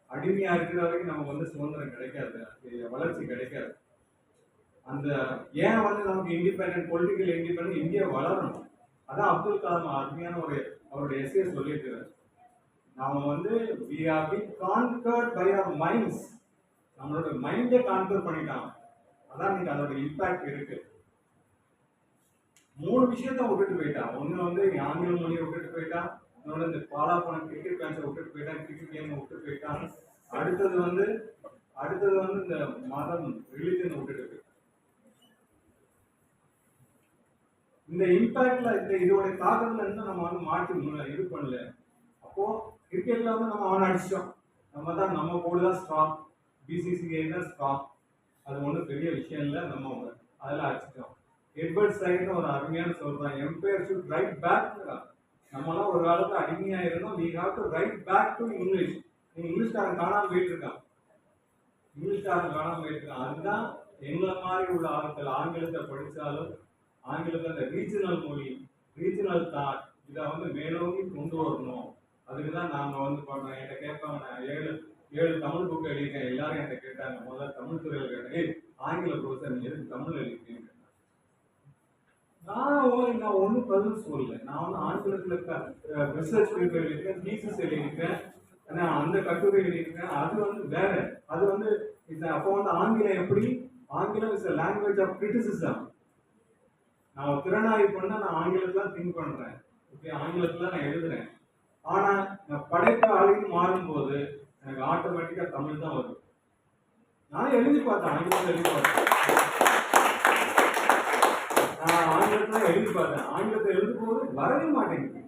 அடிமையா இருக்கிற வரைக்கும் நமக்கு வந்து சுதந்திரம் கிடைக்காது, வளர்ச்சி கிடைக்காது. அந்த ஏன் வந்து நமக்கு இண்டிபெண்டன்ட், பொலிட்டிக்கல் இண்டிபெண்டன்ட், இந்தியா வளரணும். அதான் அப்துல் கலாம் அருமையான அவருடைய எஸ்ஏ சொல்லியிருக்கிறார். நாம வந்து we are being conquered by our minds. நம்மளோட மைண்டை கான்கர் பண்ணிட்டாங்க. அதான் நீங்க அதோட இம்பாக்ட் இருக்கு. 3 விஷயத்த விட்டுட்டு போயிட்டான். ஒண்ணு வந்து ஆங்கில மொழியை விட்டுட்டு போயிட்டான், இன்னொன்று இந்த பாலா போன கிரிக்கெட் மேட்சை விட்டுட்டு போயிட்டான், கிரிக்கெட் கேமை விட்டுட்டு போயிட்டான். அடுத்தது வந்து இந்த மதம், ரிலிஜன் இந்த இம்பாக்ட்ல இந்த இதோட தாக்கத்துல இருந்து நம்ம வந்து மாற்றி இது பண்ணல. அப்போ கிரிக்கெட்ல வந்து நம்ம அவனை அடிச்சிட்டோம், நம்ம போர்டு தான் ஸ்ட்ராங், பிசிசிஐ தான் ஸ்ட்ராங், அது ஒன்றும் பெரிய விஷயம் இல்லை, நம்ம அதெல்லாம் அடிச்சிட்டோம். எட்வர்ட் சைடுன்னு ஒரு அருமையான சொல்றான், எம்பையர் ஷுட் ரைட் பேக். நம்மளாம் ஒரு காலத்துல அடிமையா இருந்தோம், we have to write back to English. இங்கிலீஷ்காரன் காணாம போயிட்டு இருக்கான், அதுதான் எங்களை மாதிரி உள்ள ஆட்கள் ஆங்கிலத்தை படித்தாலும் ஆங்கிலத்தை அந்த ரீஜனல் மொழி, ரீஜனல் தாட் இதை வந்து மேலோங்கி கொண்டு வரணும். அதுக்கு தான் நாங்கள் வந்து பண்ணுறோம். என்கிட்ட கேட்பாங்க, நான் ஏழு தமிழ் புக்கு எழுதியிருக்கேன், எல்லாரும் என்கிட்ட கேட்டாங்க. முதல்ல தமிழ் துறையில் கேட்டேன், ஆங்கில ப்ரொஃபஸர் நீ எதுக்கு தமிழ் எழுதிருக்கேன்? நான் ஒன்றும் பதில் சொல்லலை. நான் வந்து ஆங்கிலத்தில் ரிசர்ச் பேப்பர் எழுதியிருக்கேன், தீசிஸ் எழுதியிருக்கேன், அந்த கட்டுரை எழுதியிருக்கேன். அது வந்து வேற, அது வந்து அப்போ வந்து ஆங்கிலம் எப்படி, ஆங்கிலம் is a language of criticism. நான் திறனாய்வு பண்ண நான் ஆங்கிலத்தில் திங்க் பண்றேன், ஓகே, ஆங்கிலத்தில் நான் எழுதுறேன். ஆனா நான் படைப்பு ஆளுக்கு மாறும்போது எனக்கு ஆட்டோமேட்டிக்கா தமிழ் தான் வரும். நான் எழுதி பார்த்தேன், ஆங்கிலத்தில் எழுதி பார்த்தேன், நான் ஆங்கிலத்தில் எழுதி பார்த்தேன். ஆங்கிலத்தை எழுதும் போது வரவே மாட்டேங்குது.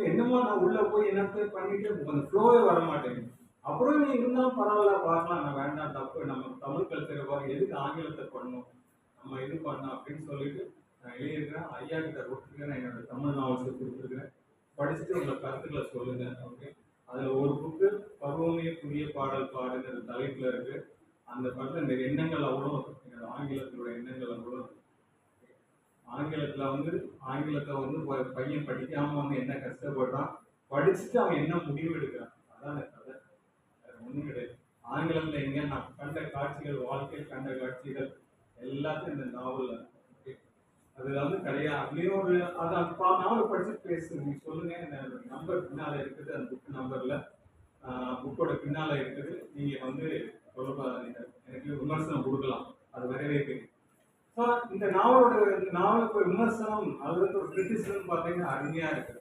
என்னமோ நான் உள்ள போய் என்னத்தை பண்ணிட்டு அந்த ஃப்ளோவே வர மாட்டேங்குது. அப்புறம் நீ இருந்தாலும் பரவாயில்ல, பார்க்கலாம், நான் வேண்டாம், தப்பு, நம்ம தமிழ் கல்ச்சரை பாருங்க, எதுக்கு ஆங்கிலத்தை பண்ணணும், நம்ம இது பண்ணோம் அப்படின்னு சொல்லிட்டு நான் எழுதியிருக்கிறேன். ஐயா கிட்ட கொடுத்துருக்கேன், என்னோட தமிழ் நாவல்ஸை கொடுத்துருக்கிறேன். படிச்சுட்டு உங்களை கருத்துக்களை சொல்லுங்க, ஓகே. அதில் ஒரு புக்கு பருவமே புதிய பாடல் பாடுங்கிற தலைப்பில் இருக்கு. அந்த படத்தில் இந்த எண்ணங்கள் அவ்வளோ, என்னோட ஆங்கிலத்தினோட எண்ணங்கள் அவ்வளோ. ஆங்கிலத்தை வந்து பையன் படிக்காம வந்து என்ன கஷ்டப்படுறான், படிச்சுட்டு அவன் என்ன முடிவு எடுக்கிறான், அதான் கதை, ஒன்றும் கிடையாது. ஆங்கிலத்தில் எங்க நான் கண்ட காட்சிகள், வாழ்க்கையில் கண்ட காட்சிகள் எல்லாத்தையும் இந்த நாவல், அதுல வந்து கிடையாது. அப்படியே ஒரு அதை நாவல் படிச்சுட்டு பேசு, நீங்க சொல்லுங்க, நம்பர் பின்னால இருக்குது, அந்த புக் நம்பர்ல புக்கோட பின்னால இருக்குது, நீங்க வந்து சொல்லுங்க, எனக்கு விமர்சனம் கொடுக்கலாம், அது வரவேற்கிறேன். ஸோ இந்த நாவலுக்கு விமர்சனம், அதுக்கு ஒரு கிரிட்டிசிசம் பார்த்தீங்கன்னா அருமையா இருக்கு.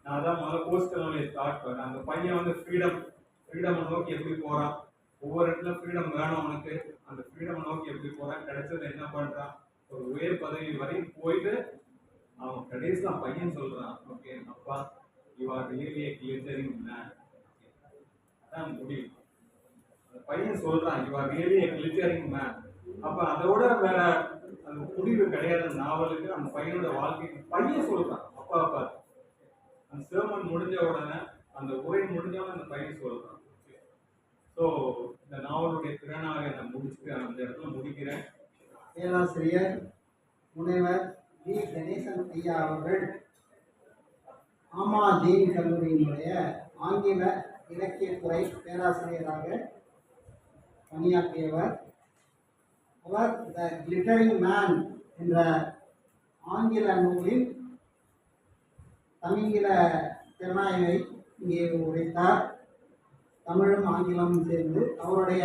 நான் அதான் முதல்ல போஸ்டர்ல ஸ்டார்ட் பண்ணேன். அந்த பையன் வந்து ஃப்ரீடம் நோக்கி எப்படி போறான், ஒவ்வொரு இடத்துல ஃப்ரீடம் வேணும் அவனுக்கு, அந்த ஃப்ரீடம் நோக்கி எப்படி போறான், கிடைச்சது என்ன பண்றான், ஒரு உயர் பதவி வரை போயிட்டு அவன் கடைசியா பையன் சொல்றான், ஓகே அப்பா, you are really a glittering man, அதான் முடிவு. அந்த பையன் சொல்றான், you are really a glittering man. அப்ப அதோட வேற அந்த முடிவு கிடையாது நாவலுக்கு. அந்த பையனோட வாழ்க்கைக்கு பையன் சொல்றான், அப்பா அப்பா. அந்த சேமன் முடிஞ்ச உடனே, அந்த உரை முடிஞ்ச உடனே அந்த பையன் சொல்றான். ஸோ இந்த நாவலுடைய திறனாக நான் முடிச்சுட்டு அந்த இடத்துல முடிக்கிறேன். பேராசிரியர் முனைவர் வி கணேசன் ஐயா அவர்கள் ஆமா ஜெயின் கல்லூரியினுடைய ஆங்கில இலக்கியத்துறை பேராசிரியராக பணியாற்றியவர். அவர் த கிளிட்டரிங் மேன் என்ற ஆங்கில நூலில் தமிங்கில திறனாய்வை இங்கே உரைத்தார். தமிழும் ஆங்கிலமும் சேர்ந்து அவருடைய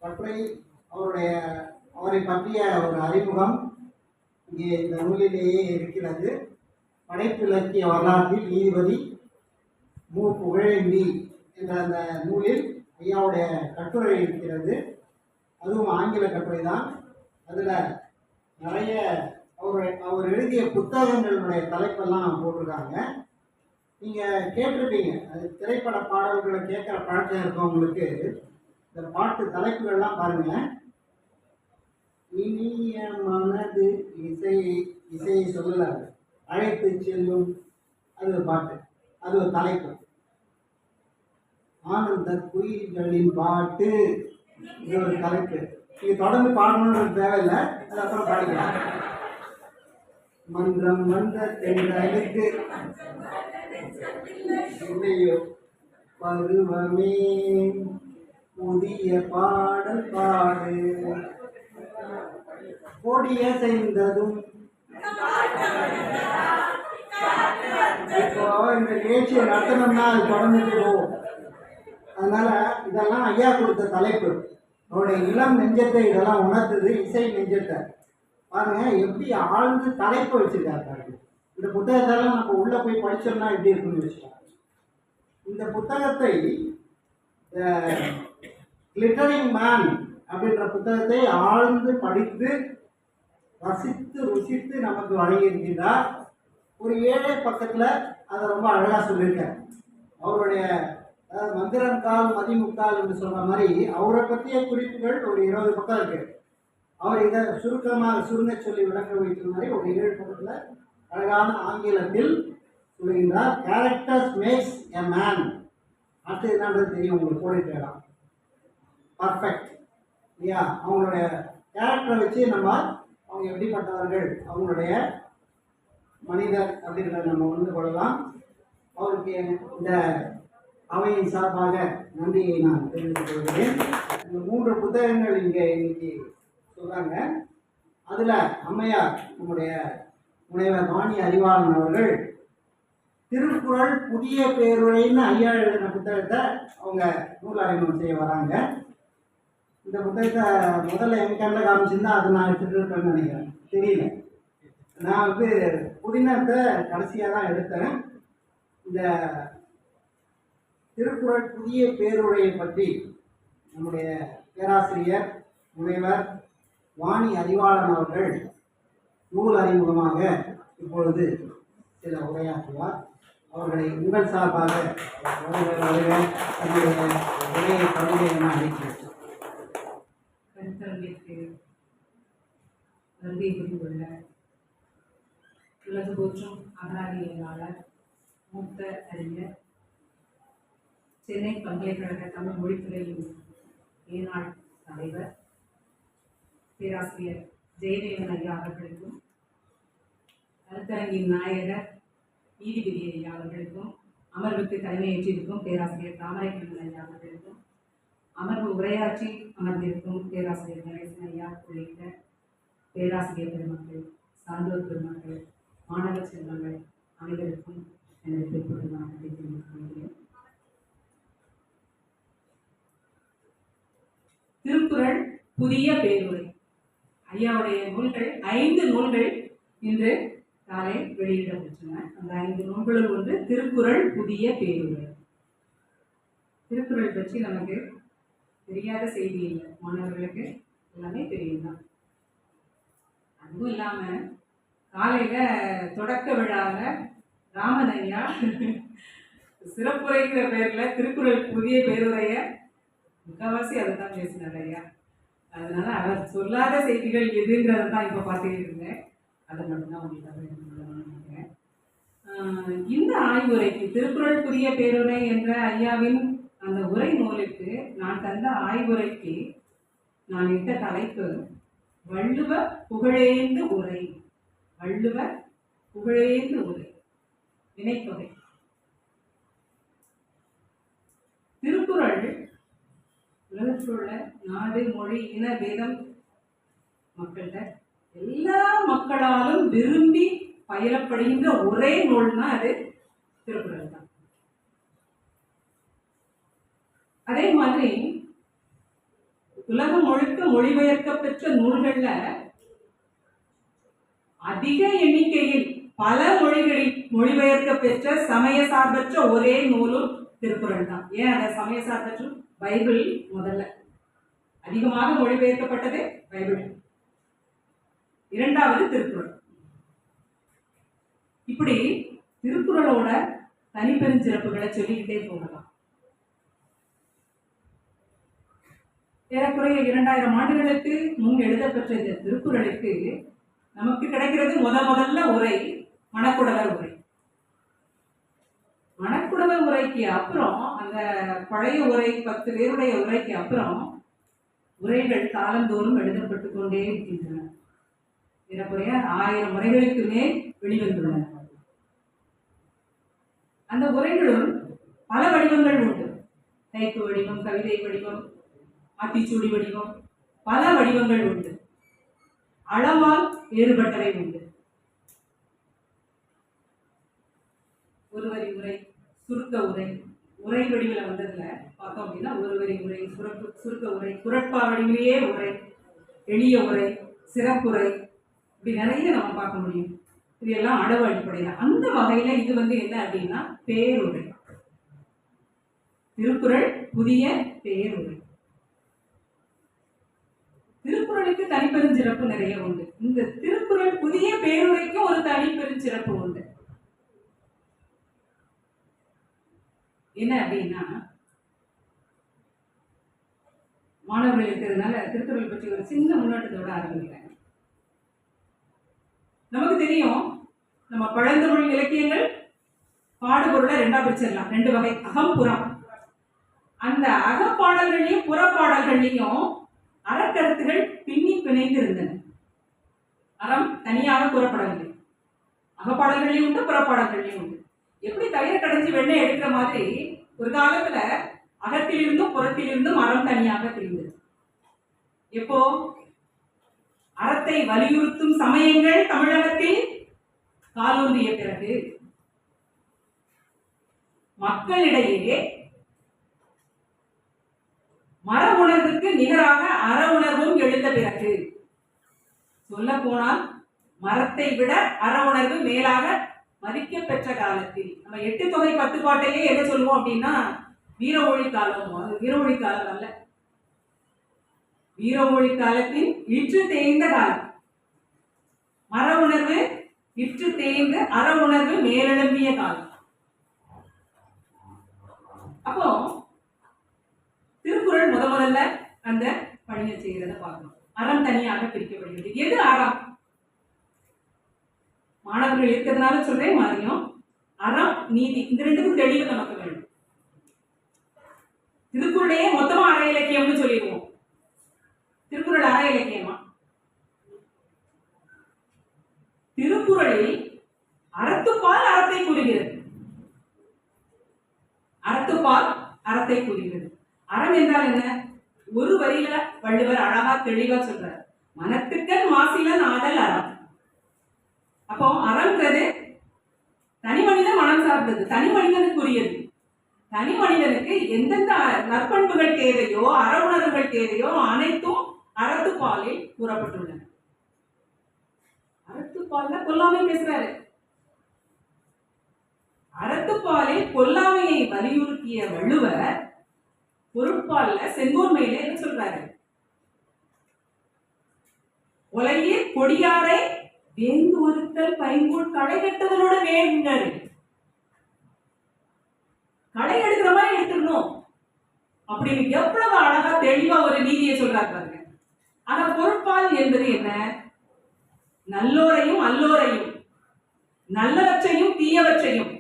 கட்டுரை, அவரை பற்றிய ஒரு அறிமுகம் இங்கே இந்த நூலிலேயே இருக்கிறது. படைப்பிலக்கிய வரலாற்றில் நீதிபதி மு. புகழேந்தி என்ற அந்த நூலில் ஐயாவுடைய கட்டுரை இருக்கிறது. அதுவும் ஆங்கில கட்டுரை தான். அதில் நிறைய அவர் எழுதிய புத்தகங்களுடைய தலைப்பெல்லாம் போட்டிருக்காங்க. நீங்கள் கேட்டிருப்பீங்க, அது திரைப்பட பாடல்களை கேட்குற பழக்கம் இருக்கவங்களுக்கு இந்த பாட்டு தலைப்புகள்லாம் பாருங்கள். இனிய மனது இசையை சொல்லல, அழைத்து செல்லும், அது ஒரு பாட்டு, அது ஒரு தலைப்பு. ஆனந்த குயில்களின் பாட்டு, இது ஒரு தலைப்பு. நீங்க தொடர்ந்து பாடணும்னு தேவையில்லை, அது அப்புறம் பாடிக்கலாம். மன்றம் வந்த தென்றலுக்கு இல்லையோ பருவமே புதிய பாடல் பாடு, கொடிய செய்ததும். இப்போ இந்த நிகழ்ச்சியை நடத்தணும்னா அது தொடர்ந்துட்டு போகும். அதனால இதெல்லாம் ஐயா கொடுத்த தலைப்பு. அவருடைய இளம் நெஞ்சத்தை இதெல்லாம் உணர்த்துது, இசை நெஞ்சத்தை பாருங்க எப்படி ஆழ்ந்து தலைப்பு வச்சிருக்காரு. இந்த புத்தகத்தெல்லாம் நம்ம உள்ள போய் படிச்சோம்னா எப்படி இருக்குன்னு வச்சுக்கோங்க. இந்த புத்தகத்தை கிளிட்டரிங் மேன் அப்படின்ற புத்தகத்தை ஆழ்ந்து படித்து ரசித்து ருசித்து நமக்கு வழங்கியிருக்கின்றார். ஒரு ஏழை பக்கத்தில் அதை ரொம்ப அழகாக சொல்லியிருக்கார். அவருடைய மந்திரம் கால் மதிமுக்கால் என்று சொல்கிற மாதிரி அவரை பற்றிய குறிப்புகள் ஒரு 20 பக்கம் இருக்கு. அவர் இதை சுருங்க சொல்லி விளக்க வைக்கிற மாதிரி ஒரு 7 பக்கத்தில் அழகான ஆங்கிலத்தில் சொல்லுகின்றார். Characters makes a man. அடுத்து என்னன்றது தெரியும் உங்களுக்கு, போயிடலாம். பர்ஃபெக்ட் இல்லையா? அவங்களுடைய கேரக்டரை வச்சு நம்ம அவங்க எப்படிப்பட்டவர்கள், அவங்களுடைய மனிதர் அப்படின்றத நம்ம உணர்ந்து கொள்ளலாம். அவருக்கு இந்த அவையின் சார்பாக நன்றியை நான் தெரிவித்துக் கொள்கிறேன். இந்த 3 புத்தகங்கள் இங்கே இன்னைக்கு சொல்கிறாங்க. அதில் அம்மையார் நம்முடைய முனைவர் வாணி அறிவாளன் அவர்கள் திருக்குறள் புதிய பேருரைன்னு ஐயா எழுதின புத்தகத்தை அவங்க நூல் அறிமுகம் செய்ய வராங்க. இந்த புத்தகத்தை முதல்ல என் கண்ணில் காமிச்சிருந்தா அது நான் எடுத்துகிட்டு இருப்பேன்னு நினைக்கிறேன், தெரியல. நான் புதினத்தை கடைசியாக தான் எடுத்தேன். இந்த திருக்குறள் புதிய பேருரையை பற்றி நம்முடைய பேராசிரியர் முனைவர் வாணி அறிவாளன் அவர்கள் நூல் அறிமுகமாக இப்பொழுது சில உரையாற்றுவார். அவர்களை உங்கள் சார்பாக தன்னுடைய உரையை பகுதியை என அழைக்கிறேன். கருத்தரங்கிற்கு வருகை புரிந்துள்ள உலக போற்றும் அகராதியாளர், மூத்த அறிஞர், சென்னை பல்கலைக்கழக தமிழ் மொழித்துறையின் ஏநாள் தலைவர் பேராசிரியர் ஜெயதேவன் ஐயா அவர்களுக்கும், கருத்தரங்கின் நாயகர் நீதிபதி ஐயா அவர்களுக்கும், அமர்வுக்கு தலைமையேற்றிருக்கும் பேராசிரியர் தாமரைக்கண்ணன் ஐயா அவர்களுக்கும், அமர்வு உரையாற்றி அமர்ந்திருக்கும் பேராசிரியர் கணேசன் ஐயா உள்ளிட்ட பேராசிரியர் பெருமக்கள், சான்றோர் பெருமக்கள், மாணவ செல்வங்கள் அனைவருக்கும் எனது பிற்பட்ட வணக்கத்தை தெரிவித்துக் கொள்கிறேன். திருக்குறள் புதிய பேருரை ஐயாவுடைய நூல்கள் 5 நூல்கள் இன்று காலை வெளியிடப்பட்டன. அந்த 5 நூல்களும் ஒன்று திருக்குறள் புதிய பேருரை. திருக்குறள் பற்றி நமக்கு தெரியாத செய்தி இல்லை, மாணவர்களுக்கு எல்லாமே தெரியும் தான். அதுவும் இல்லாம காலையில தொடக்க விழாவில் ராமன் ஐயா சிறப்புரைங்கிற பேர்ல திருக்குறள் புதிய பேருரைய முக்கால்வாசி அதை தான் பேசினார் ஐயா. அதனால அவர் சொல்லாத செய்திகள் எதுங்கிறத தான் இப்போ பார்த்துக்கிட்டு இருந்தேன். அதை மட்டும்தான் உங்களுக்கு நினைக்கிறேன். இந்த ஆய்வுரைக்கு திருக்குறள் புதிய பேருரை என்ற ஐயாவின் அந்த உரை நூலுக்கு நான் தந்த ஆய்வுரைக்கு நான் இட்ட தலைப்பு வள்ளுவ புகழேந்து உரை. வள்ளுவ புகழேந்து உரை, வினைத்தொகை. திருக்குறள் உலகத்தில் உள்ள நாடு, மொழி, இன பேதம் மக்கள்கிட்ட எல்லா மக்களாலும் விரும்பி பயிலப்படுகின்ற ஒரே நூல்னா அது திருக்குறள் தான். அதே மாதிரி உலகம் முழுக்க மொழிபெயர்க்க பெற்ற நூல்கள்ல அதிக எண்ணிக்கையில் பல மொழிகளில் மொழிபெயர்க்க பெற்ற சமய சார்பற்ற ஒரே நூலும் திருக்குறள் தான். ஏன் அதை சமய சார்பற்ற? பைபிள் முதல்ல அதிகமாக மொழிபெயர்க்கப்பட்டது பைபிள், 2வது திருக்குறள். இப்படி திருக்குறளோட தனிப்பெருஞ்சிறப்புகளை சொல்லிக்கிட்டே போகலாம். ஏறக்குறைய 2000 ஆண்டுகளுக்கு முன் எழுதப்பெற்ற இந்த திருக்குறளுக்கு நமக்கு கிடைக்கிறது முதல்ல உரை மணக்குடவர் உரை. மணக்குடவர் உரைக்கு அப்புறம் அந்த பழைய உரை 10 பேருடைய உரைக்கு அப்புறம் உரைகள் காலந்தோறும் எழுதப்பட்டு கொண்டே இருக்கின்றன. ஏறக்குறைய 1000 முறைகளுக்கு மேல் வெளிவந்துள்ளன. அந்த உரைகளும் பல வடிவங்கள் உண்டு. டைப்பு வடிவம், கவிதை வடிவம், ஆத்திச்சூடி வடிவம், பல வடிவங்கள் உண்டு. அளவால் வேறுபட்டவை உண்டு. ஒரு வரி உரை, சுருக்க உரை, உரை வடிவில் வந்ததுல பார்த்தோம் அப்படின்னா ஒரு வரி உரை, சுருக்க உரை, குறட்பா வடிவிலேயே உரை, எளிய உரை, சிறப்புரை, இப்படி நிறைய நம்ம பார்க்க முடியும். இது எல்லாம் அளவு அடிப்படையில். அந்த வகையில இது என்ன அப்படின்னா பேருரை. திருக்குறள் புதிய பேருரை. திருக்குறளுக்கு தனிப்பெருஞ்சிறப்பு நிறைய உண்டு. இந்த திருக்குறள் புதிய பேருரைக்கும் ஒரு தனிப்பெருஞ்சிறப்பு உண்டு. என்ன அப்படின்னா, மாணவர்கள் இருக்கிறதுனால திருக்குறள் பற்றி ஒரு சின்ன முன்னோட்டத்தோட ஆரம்பிக்கிறாங்க. நமக்கு தெரியும், நம்ம பழந்தமிழ் இலக்கியங்கள் பாடுபொருளை ரெண்டா பிரிச்சிடலாம். 2 வகை, அகம் புறம். அந்த அகப்பாடல்களையும் புறப்பாடல்களையும் அறக்கருத்துகள் பின்னி பிணைந்து இருந்தன. அறம் தனியாக கூறப்படவில்லை. அகப்பாடல்களையும் உண்டு, புறப்பாடல்களையும் உண்டு. எப்படி தயிர் கடைஞ்சி வெண்ணெய் எடுக்கிற மாதிரி ஒரு காலத்துல அகத்திலிருந்தும் புறத்திலிருந்தும் அறம் தனியாக பிரிந்தது. எப்போ அறத்தை வலியுறுத்தும் சமயங்கள் தமிழகத்தில் காலூன்றிய பிறகு, மக்களிடையே மர உணர்வுக்கு நிகராக அற உணர்வும் எழுந்த பிறகு, சொல்ல போனால் மரத்தை விட அற உணர்வு மேலாக மதிக்க பெற்ற காலத்தில், நம்ம 8 தொகை 10 பாட்டையே என்ன சொல்லுவோம் அப்படின்னா வீரமொழி காலம். அது வீரமொழி காலம் அல்ல, வீரமொழி காலத்தின் இற்று தேய்ந்த காலம். மர உணர்வு இற்று தேய்ந்து அற உணர்வு மேலெழும்பிய காலம். அப்போ திருக்குறள் முதல்ல அந்த பணியை செய்யறத பார்க்கணும். அறம் தனியாக பிரிக்கப்படுகிறது. எது அறம்? மாணவர்கள் இருக்கிறதுனால சொல்றேன், மாறியும் அறம் நீதி இந்த 2க்கும் தெளிவு நமக்கு வேணும். திருக்குறளையே மொத்தமா அற இலக்கியம்னு சொல்லிடுவோம். திருக்குறள் அற இலக்கியமா? திருக்குறளில் அறத்துப்பால் அறத்தை கூறுகிறது. அறத்துப்பால் அறத்தை கூறுகிறது. அறம் என்றால் என்ன? ஒரு வரியில வள்ளுவர் அழகா தெளிவா சொல்றார், மனத்துக்கண் மாசிலன் ஆதல் அறம். அப்போ அறம்ன்றது தனி மனித மனம் சார்ந்தது, தனி மனிதனுக்குரியது. தனி மனிதனுக்கு எந்தெந்த நற்பண்புகள் தேவையோ அற உணர்வுகள் தேவையோ அனைத்தும் அறத்துப்பாலில் கூறப்பட்டுள்ளன. அறத்துப்பால்ல கொல்லாமை பேசுறாரு. அறத்துப்பாலில் கொல்லாமையை வலியுறுத்திய வள்ளுவர் பொருட்பால்ல செங்கோன்மையில என்ன சொல்றாரு? உலகிய கொடியாரை வேந்து ஒருத்தல் பைங்கூழ் களை கட்டுதலோட வேண்டாரு. களை எடுக்கிற மாதிரி எடுத்துடணும் அப்படின்னு எவ்வளவு அழகா தெளிவா ஒரு நீதியை சொல்றாரு பாருங்க. ஆனா பொருட்பால் என்பது என்ன? நல்லோரையும் அல்லோரையும், நல்லவற்றையும் தீயவற்றையும்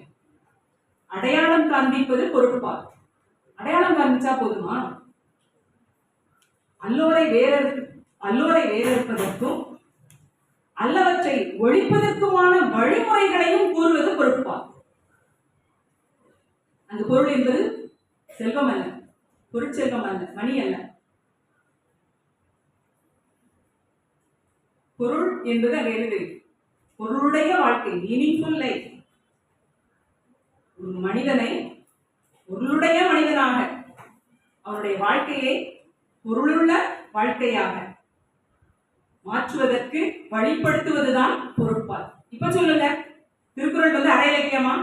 அடையாளம் காண்பிப்பது பொருட்பால். அடையாளம் காண்பிச்சா போதுமா? அல்லோரை வேறறுப்பதற்கும் அல்லவற்றை ஒழிப்பதற்குமான வழிமுறைகளையும் கூறுவது பொருட்பால். அந்த பொருள் என்பது செல்வம் அல்ல, பொருட்செல்வம் அல்ல, மணி அல்ல. பொருள் என்பது அங்க எழுது பொருளுடைய வாழ்க்கை, மீனிங்ஃபுல் லைஃப். ஒரு மனிதனை பொருளுடைய மனிதனாக, அவருடைய வாழ்க்கையை பொருளுள்ள வாழ்க்கையாக மாற்றுவதற்கு வழிப்படுத்துவதுதான் பொருட்பால். இப்ப சொல்லுங்க, திருக்குறள் அற இலக்கியமா?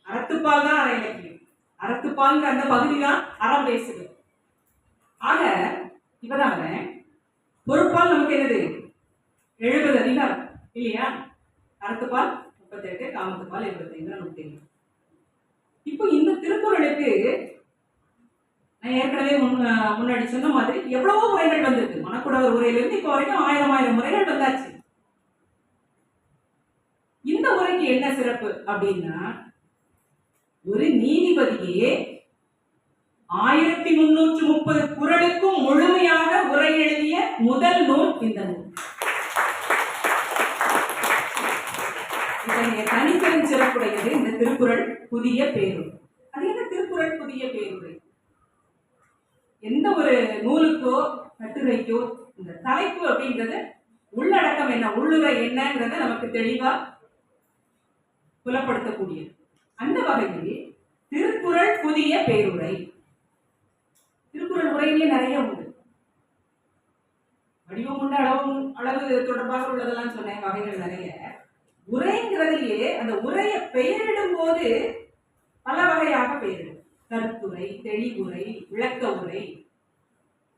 அறத்துப்பால் தான் அற இலக்கியம். அறத்துப்பால்ங்கிற அந்த பகுதி தான் அறம் பேசுது. ஆக இப்பதான் பொருட்பால் நமக்கு என்னது? 70 அதிகாரம் இல்லையா? அறத்துப்பால் 38, காமத்துப்பால் 75 நமக்கு தெரியும். இப்போ இந்த திருக்குறளுக்கு நான் ஏற்கனவே முன்னாடி சொன்ன மாதிரி எவ்வளவோ முறைகள் வந்திருக்கு. மணக்குடவர் உரையிலிருந்து இப்போ வரைக்கும் 1000 முறைகள் வந்தாச்சு. இந்த உரைக்கு என்ன சிறப்பு அப்படின்னா, ஒரு நீதிபதியே 1330 குறளுக்கும் முழுமையாக உரை எழுதிய முதல் நூல் இந்த நூல். தனிப்பெரும் சிறப்புடையது இந்த திருக்குறள் புதிய பேருரை. அது என்ன திருக்குறள் புதிய பேருரை? எந்த ஒரு நூலுக்கோ கட்டுரைக்கோ இந்த தலைப்பு அப்படின்றது உள்ளடக்கம் என்ன, உள்ளுரை என்னன்றத நமக்கு தெளிவா புலப்படுத்தக்கூடியது. அந்த வகையில் திருக்குறள் புதிய பேருரை. திருக்குறள் உரையிலேயே நிறைய உண்டு. வடிவம் உண்டு, அளவு தொடர்பாக உள்ளதெல்லாம் சொன்னேன், வகைகள் நிறைய. உரைங்கிறதுலயே அந்த உரையை பெயரிடும் போது பல வகையாக பெயரிடும். கருத்துரை, தெளிவுரை, விளக்க உரை.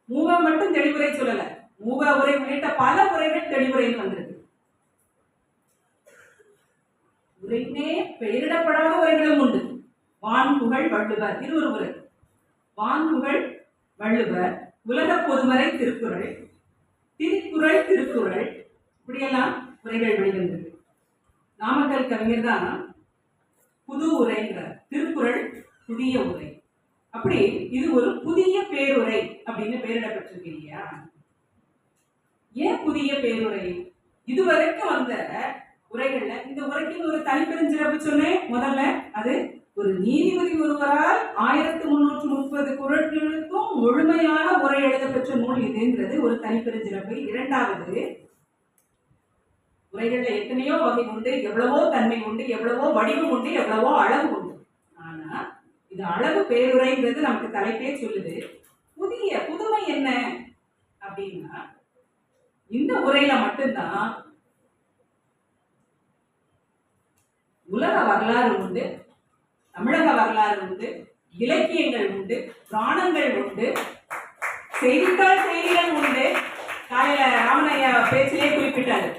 மூவ மட்டும் தெளிவுரை சொல்லல, மூவ உரை உள்ளிட்ட பல உரைகள் தெளிவுரைன்னு வந்திருக்கு. உரையினே பெயரிடப்படாத உரைகளும் உண்டு. வான்புகழ் வள்ளுவர் இருவர் உரை. வான்புகழ் வள்ளுவர், உலக பொதுமறை திருக்குறள், திருக்குறள் திருக்குறள், இப்படியெல்லாம் உரைகள் வெளிவந்திருக்கு. நாமக்கல் கவிஞர் தான் புது உரைங்கிறார். திருக்குறள் புதிய உரை. அப்படி இது ஒரு புதிய பேருரை அப்படின்னு பெயரிடப்பட்டிருக்கு இல்லையா? ஏன் புதிய பேருரை? இதுவரைக்கும் வந்த உரைகள்ல இந்த உரைக்கு ஒரு தனிப்பெருஞ்சிறப்பு சொன்னேன் முதல்ல. அது ஒரு நீதிபதி ஒருவரால் 1330 குறள்களுக்கும் முழுமையான உரை எழுதப்பெற்ற நூல் இதுங்கிறது ஒரு தனிப்பெருஞ்சிறப்பு. இரண்டாவது, உரைகள்ல எத்தனையோ வகை உண்டு, எவ்வளவோ தன்மை உண்டு, எவ்வளவோ வடிவம் உண்டு, எவ்வளவோ அளவு உண்டு. ஆனா இது அளவு பேருரைங்கிறது நமக்கு தலைப்பே சொல்லுது. புதுமை என்ன அப்படின்னா, இந்த உரையில மட்டும்தான் உலக வரலாறு உண்டு, தமிழக வரலாறு உண்டு, இலக்கியங்கள் உண்டு, புராணங்கள் உண்டு, செய்தித்தாள் செய்திகள் உண்டு. காலையில ராமனையா பேச்சிலே குறிப்பிட்டாரு,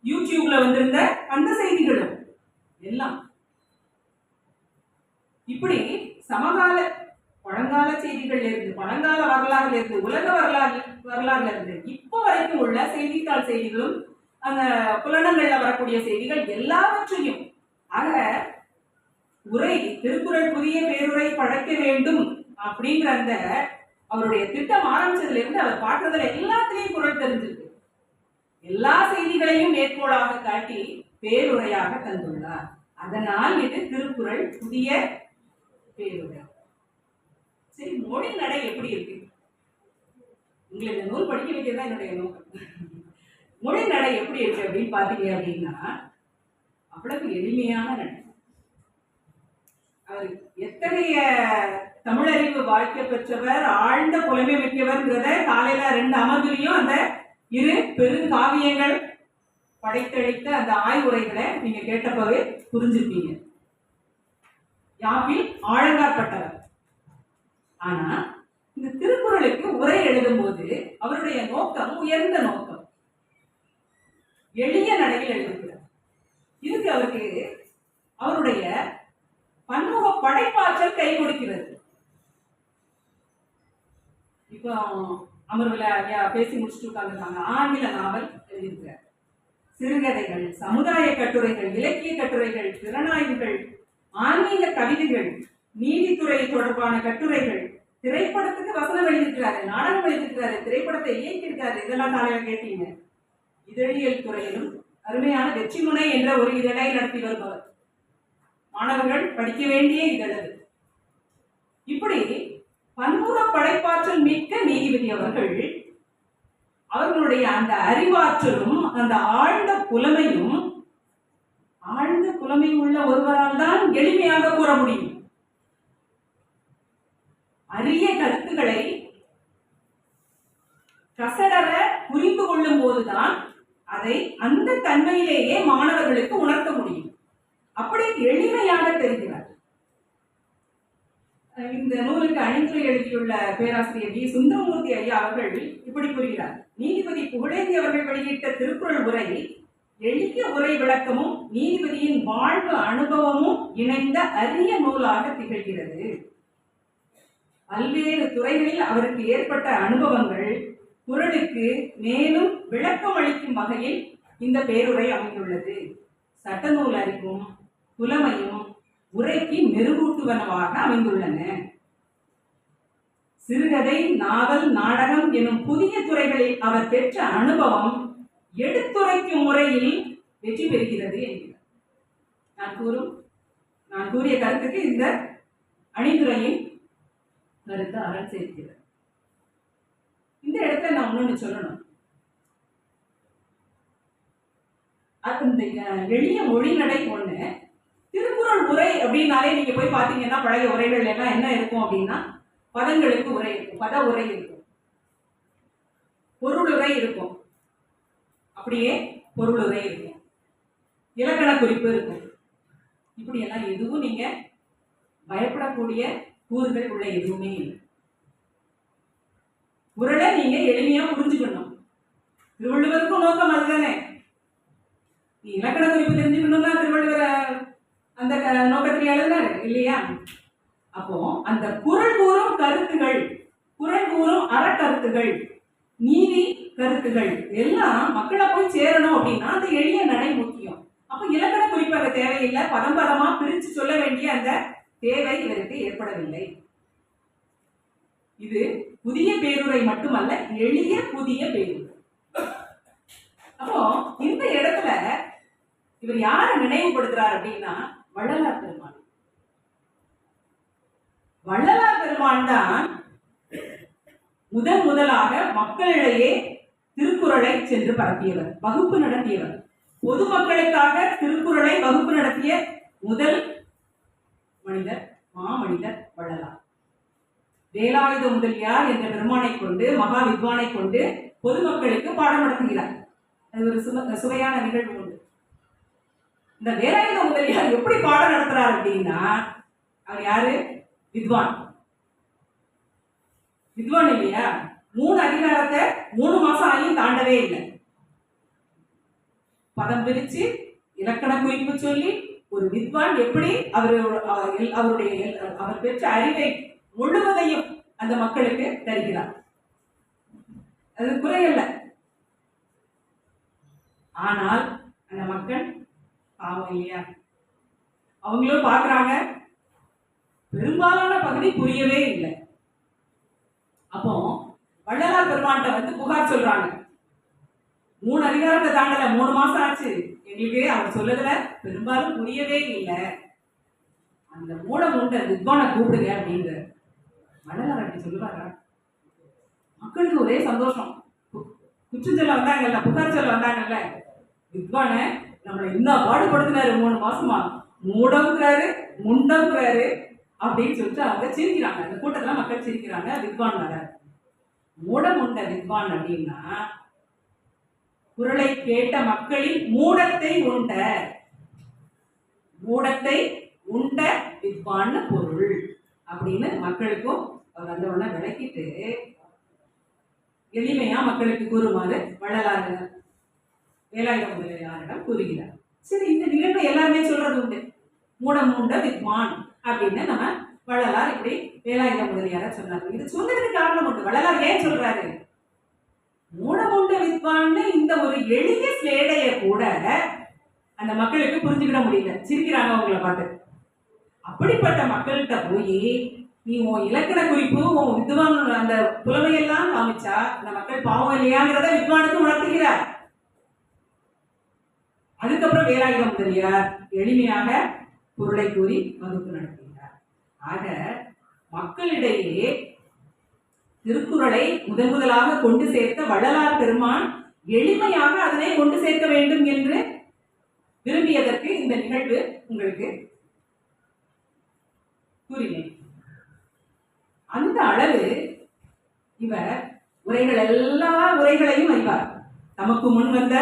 யூடியூப்ல வந்திருந்த அந்த செய்திகளும் எல்லாம். இப்படி சமகால பழங்கால செய்திகள்ல இருந்து, பழங்கால வரலாறுல இருந்து, உலக வரலாறுல இருந்து இப்போ வரைக்கும் உள்ள செய்தித்தாள் செய்திகளும், அந்த புலனங்கள்ல வரக்கூடிய செய்திகள் எல்லாவற்றையும், ஆக உரை திருக்குறள் புதிய பேருரை படைக்க வேண்டும் அப்படிங்கிற அந்த அவருடைய திட்டம் ஆரம்பிச்சதுல இருந்து அவர் பார்க்கறதுல எல்லாத்திலையும் குறள் தெரிஞ்சிருக்கு. எல்லா செய்திகளையும் மேற்கோளாக காட்டி பேருரையாக தந்துள்ளார். அதனால் இது திருக்குறள் புதிய பேருரை. சரி, மொழி நடை எப்படி இருக்கு? உங்களை இந்த நூல் படிக்க வைக்கிறதா என்னுடைய நோக்கம். மொழி நடை எப்படி இருக்கு அப்படின்னு பாத்தீங்க அப்படின்னா, அவ்வளவு எளிமையான நடை. அவர் எத்தகைய தமிழறிவு வாய்க்க பெற்றவர், ஆழ்ந்த புலமை மிக்கவர்ங்கிறத காலையில 2 அமர்விலையும் அந்த இரு பெருங்காவியங்கள் படைத்தளித்த அந்த ஆய்வுரைகளை நீங்க கேட்டப்பவே புரிஞ்சிருப்பீங்க. யாப்பில் ஆழங்காற்பட்டவர். ஆனா இந்த திருக்குறளுக்கு உரை எழுதும் போது அவருடைய நோக்கம் உயர்ந்த நோக்கம். எளிய நடையில் எழுதுகிறார். இதுக்கு அவருக்கு அவருடைய பன்முக படைப்பாற்றல் கை கொடுக்கிறது. இப்போ அமர்வுல பேசி முடிச்சுட்டு உட்கார்ந்துருக்காங்க. ஆங்கில நாவல் எழுதியிருக்கிறார், சிறுகதைகள், சமுதாய கட்டுரைகள், இலக்கிய கட்டுரைகள், திறனாய்வுகள், ஆன்மீக கவிதைகள், நீதித்துறை தொடர்பான கட்டுரைகள், திரைப்படத்துக்கு வசனம் எழுதியிருக்கிறாரு, நாடகம் எழுதியிருக்கிறாரு, திரைப்படத்தை இயக்கியிருக்காரு. இதெல்லாம் காலையில கேட்டீங்க. இதழியல் துறையிலும் அருமையான வெற்றிமுனை என்ற ஒரு இதழை நடத்தி வருபவர். மாணவர்கள் படிக்க வேண்டிய இதழது. இப்படி பன்முக படைப்பாற்றல் மிக்க நீதிபதி அவர்கள் அவர்களுடைய அந்த அறிவாற்றலும் அந்த ஆழ்ந்த புலமையும், ஆழ்ந்த புலமை உள்ள ஒருவரால் தான் எளிமையாக கூற முடியும். அரிய கருத்துக்களை கசடர புரிந்து கொள்ளும் போதுதான் அதை அந்த தன்மையிலேயே மாணவர்களுக்கு உணர்த்த முடியும். அப்படி எளிமையாக தெரிகிறார். இந்த நூலுக்கு அணிந்துரை எழுதியுள்ள பேராசிரியர் வி. சுந்தரமூர்த்தி ஐயா அவர்கள் இப்படி கூறுகிறார். நீதிபதி புகழேந்தி அவர்கள் வெளியிட்ட திருக்குறள் உரை எளிய உரை விளக்கமும் நீதிபதியின் வாழ்வு அனுபவமும் இணைந்த அரிய நூலாக திகழ்கிறது. பல்வேறு துறைகளில் அவருக்கு ஏற்பட்ட அனுபவங்கள் குறளுக்கு மேலும் விளக்கம் அளிக்கும் வகையில் இந்த பேருரை அமைந்துள்ளது. சட்ட நூல் அறிவும் புலமையும் உரைக்கு மெருகூட்டுவனவாக அமைந்துள்ளன. சிறுகதை, நாவல், நாடகம் எனும் புதிய துறைகளில் அவர் பெற்ற அனுபவம் எடுத்துரைக்கும் முறையில் வெற்றி பெறுகிறது என்கிறார். நான் கூறிய கருத்துக்கு இந்த அணிந்துரையின் கருத்து அரண் சேர்க்கிறார். இந்த இடத்துல நான் ஒண்ணு சொல்லணும். அந்த எளிய மொழி நடை ஒண்ணு. திருக்குறள் உரை அப்படின்னாலே நீங்க போய் பாத்தீங்கன்னா பழைய உரைகள் எல்லாம் என்ன இருக்கும் அப்படின்னா, பதங்களுக்கு உரை இருக்கும், பத உரை இருக்கும், பொருளுரை இருக்கும், அப்படியே பொருளுரை இருக்கும், இலக்கண குறிப்பு இருக்கும். இப்படி எல்லாம் எதுவும் நீங்க பயப்படக்கூடிய கூறுகள் உள்ள எதுவுமே இல்லை. குறளை நீங்க எளிமையா புரிஞ்சுக்கணும். திருவள்ளுவருக்கும் நோக்கம் அதுதானே. நீ இலக்கண குறிப்பு தெரிஞ்சுக்கணும்னா திருவள்ளுவர் அந்த நோக்கத்தில் எழுதினாரு இல்லையா? அப்போ அந்த குறள் கூறும் கருத்துகள், குறள் கூறும் அறக்கருத்துகள், நீதி கருத்துகள் எல்லாம் மக்களை போய் சேரணும் அப்படின்னா அந்த எளிய நடை முக்கியம். அப்போ இலக்கண குறிப்பு அங்க தேவையில்லை, பதம் பதமா பிரிச்சு சொல்ல வேண்டிய அந்த தேவை இவருக்கு ஏற்படவில்லை. இது புதிய பேருரை மட்டுமல்ல, எளிய புதிய பேருரை. அப்போ இந்த இடத்துல இவர் யாரை நினைவுபடுத்துறார் அப்படின்னா வள்ளலார் பெருமான். வள்ளலார் பெருமான் தான் முதலாக மக்களிடையே திருக்குறளை சென்று பரப்பியவர், வகுப்பு நடத்தியவர். பொதுமக்களுக்காக திருக்குறளை வகுப்பு நடத்திய முதல் மனிதர் மாமனிதர் வள்ளலார். வேலாயுத முதலியார் என்ற பெருமானை கொண்டு, மகா வித்வானை கொண்டு பொதுமக்களுக்கு பாடம் நடத்துகிறார். அது ஒரு சுவையான நிகழ்வு உண்டு. இந்த வேலாயுத முதலியார் எப்படி பாடம் நடத்துறார் அப்படின்னா, அவர் யாரு? வித்வான். வித்வான் இல்லையா? 3 அதிகாரத்தை 3 மாசம் ஆகியும் தாண்டவே இல்லை. பதம் பிரிச்சு இலக்கண குறிப்பு சொல்லி ஒரு வித்வான் எப்படி அவர் பெற்ற அறிவை முழுவதையும் அந்த மக்களுக்கு தருகிறார். அது குறையல்ல. ஆனால் அந்த மக்கள் பாவம் இல்லையா, அவங்களும் பார்க்கறாங்க, பெரும்பாலான பகுதி புரியவே இல்லை. அப்போ வள்ளலார் பெருமான்கிட்ட வந்து புகார் சொல்றாங்க. 3 அதிகாரத்தை தாண்டல, 3 மாசம் ஆச்சு, எங்களுக்கு அவர் சொல்லதுல பெரும்பாலும் புரியவே இல்லை. அந்த மூலம் உண்ட வித்வானை கூப்பிடுங்க அப்படின்ற. வள்ளலார் அப்படி சொல்லுவாரா? மக்களுக்கு ஒரே சந்தோஷம். குற்றம் சொல்ல வந்தாங்கல்ல, புகார் சொல்ல வந்தாங்கல்ல, வித்வானை நம்மளை இன்னும் பாடுபடுத்தினாரு 3 மாசமா, மூடம்ங்கிறாரு முண்டம்ங்கிறாரு அப்படின்னு சொல்லிட்டு அவங்க சிரிக்கிறாங்க. அந்த கூட்டத்துல மக்கள் சிரிக்கிறாங்க. வித்வான் வர மூடம் உண்ட வித்வான் அப்படின்னா குறளை கேட்ட மக்களின் மூடத்தை உண்ட வித்வான்னு பொருள் அப்படின்னு மக்களுக்கும் அவர் அந்த உடனே விளக்கிட்டு எளிமையா மக்களுக்கு கூறுமாறு வள்ளலார் வேலாயுத முதலியாரிடம் கூறுகிறார். சரி, இந்த நிகழ்வை எல்லாருமே சொல்றது உண்டு. மூடம் உண்ட வித்வான் அப்படின்னு நம்ம வள்ளலார் இப்படி வேலாயுத முதலியார சொன்னார். இது சொன்னதுக்கு காரணம் உண்டு. வள்ளலார் ஏன் சொல்றாரு? மூடமுண்ட வித்வான்னு இந்த ஒரு எளிய ஸ்லேடைய கூட அந்த மக்களுக்கு புரிஞ்சுக்கிட முடியல, சிரிக்கிறாங்க அவங்கள பார்த்து. அப்படிப்பட்ட மக்கள்கிட்ட போய் நீ உன் இலக்கண குறிப்பு, உன் வித்வான் அந்த புலமையெல்லாம் காமிச்சா அந்த மக்கள் பாவம் இல்லையாங்கிறத வித்வானுக்கு உணர்த்துகிறார். அதுக்கப்புறம் வேலாயுத முதலியார் எளிமையாக பொருளை கூறி வகுப்பு நடத்துகிறார். ஆக மக்களிடையே திருக்குறளை முதலாக கொண்டு சேர்த்த வள்ளலார் பெருமான் எளிமையாக அதனை கொண்டு சேர்க்க வேண்டும் என்று விரும்பியதற்கு இந்த நிகழ்வு உங்களுக்கு கூறினேன். அந்த அளவு இவர் எல்லா உரைகளையும் அறிவார். தமக்கு முன் வந்த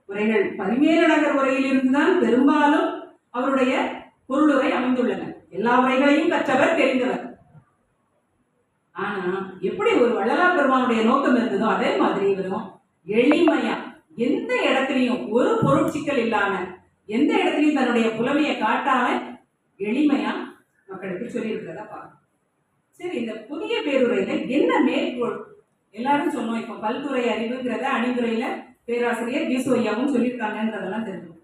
உரைகள் பரிமேலழகர் உரையிலிருந்துதான் பெரும்பாலும் அவருடைய பொருளுரை அமைந்துள்ளன. எல்லா உரைகளையும் கற்றவர், தெரிந்தவர். ஆனா எப்படி ஒரு வள்ளலார் பெருமானுடைய நோக்கம் இருந்ததோ அதே மாதிரி இவரும் எளிமையா, எந்த இடத்துலையும் ஒரு பொருட்சிக்கல் இல்லாம, எந்த இடத்துலையும் தன்னுடைய புலமையை காட்டாம எளிமையா மக்களுக்கு சொல்லி இருக்கிறதா பார்க்கணும். சரி, இந்த புதிய பேருரையில என்ன மேற்கோள் எல்லாரும் சொன்னோம். இப்ப பல்துறை அறிவுங்கிறத அணிந்துரையில பேராசிரியர் கீசு ஐயாவும் சொல்லியிருக்காங்கன்றதெல்லாம் தெரியும்.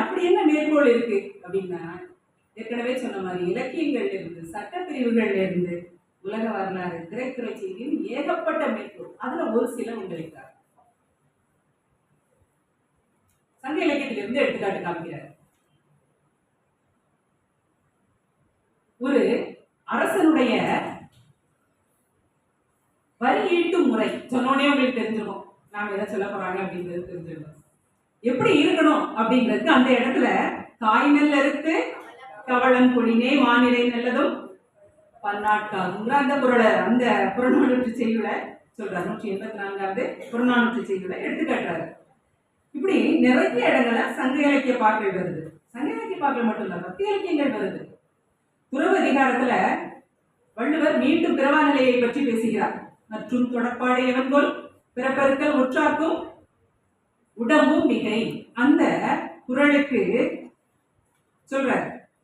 அப்படி என்ன மேற்கோள் இருக்கு அப்படின்னா, ஏற்கனவே சொன்ன மாதிரி இலக்கியங்கள்ல இருந்து, சட்டப்பிரிவுகள்ல இருந்து, உலக வரலாறு, திரைத்துறை செய்தியில் ஏகப்பட்ட மேற்கோள். அதுல ஒரு சில உங்களுக்கு சங்க இலக்கியத்திலிருந்து எடுத்துக்காட்டு காமிக்கிறார். ஒரு அரசனுடைய வரி ஈட்டும் முறை சொன்னோடனே உங்களுக்கு தெரிஞ்சிருக்கும், நாம எதை சொல்ல போறாங்க அப்படின்றது தெரிஞ்சிருக்கும். எப்படி இருக்கணும் அப்படிங்கிறதுக்கு அந்த இடத்துல காய் நெல் அறுத்து கவளம் கொடினே மாநிலை நல்லதும் பன்னாட்காதுங்கிற அந்த குறளை, அந்த புறநானூற்று செய்யுளை சொல்றாரு. 184வது புறநானூற்று செய்யுளை எடுத்துக்காட்டுறாரு. இப்படி நிறைய இடங்களை சங்க இலக்கிய பாக்கள் வருது. சங்க இலக்கிய பாக்கள் மட்டும் இல்ல, பக்தி இலக்கியங்கள் வருது. துறவு அதிகாரத்துல வள்ளுவர் மீண்டும் பிறவா நிலையை பற்றி பேசுகிறார். மற்றும் தொடப்பாடு எவன்கொல் பிறப்பருக்கல் உற்றாக்கும் உடம்பும் மிகை. அந்த குறளுக்கு சொல்ற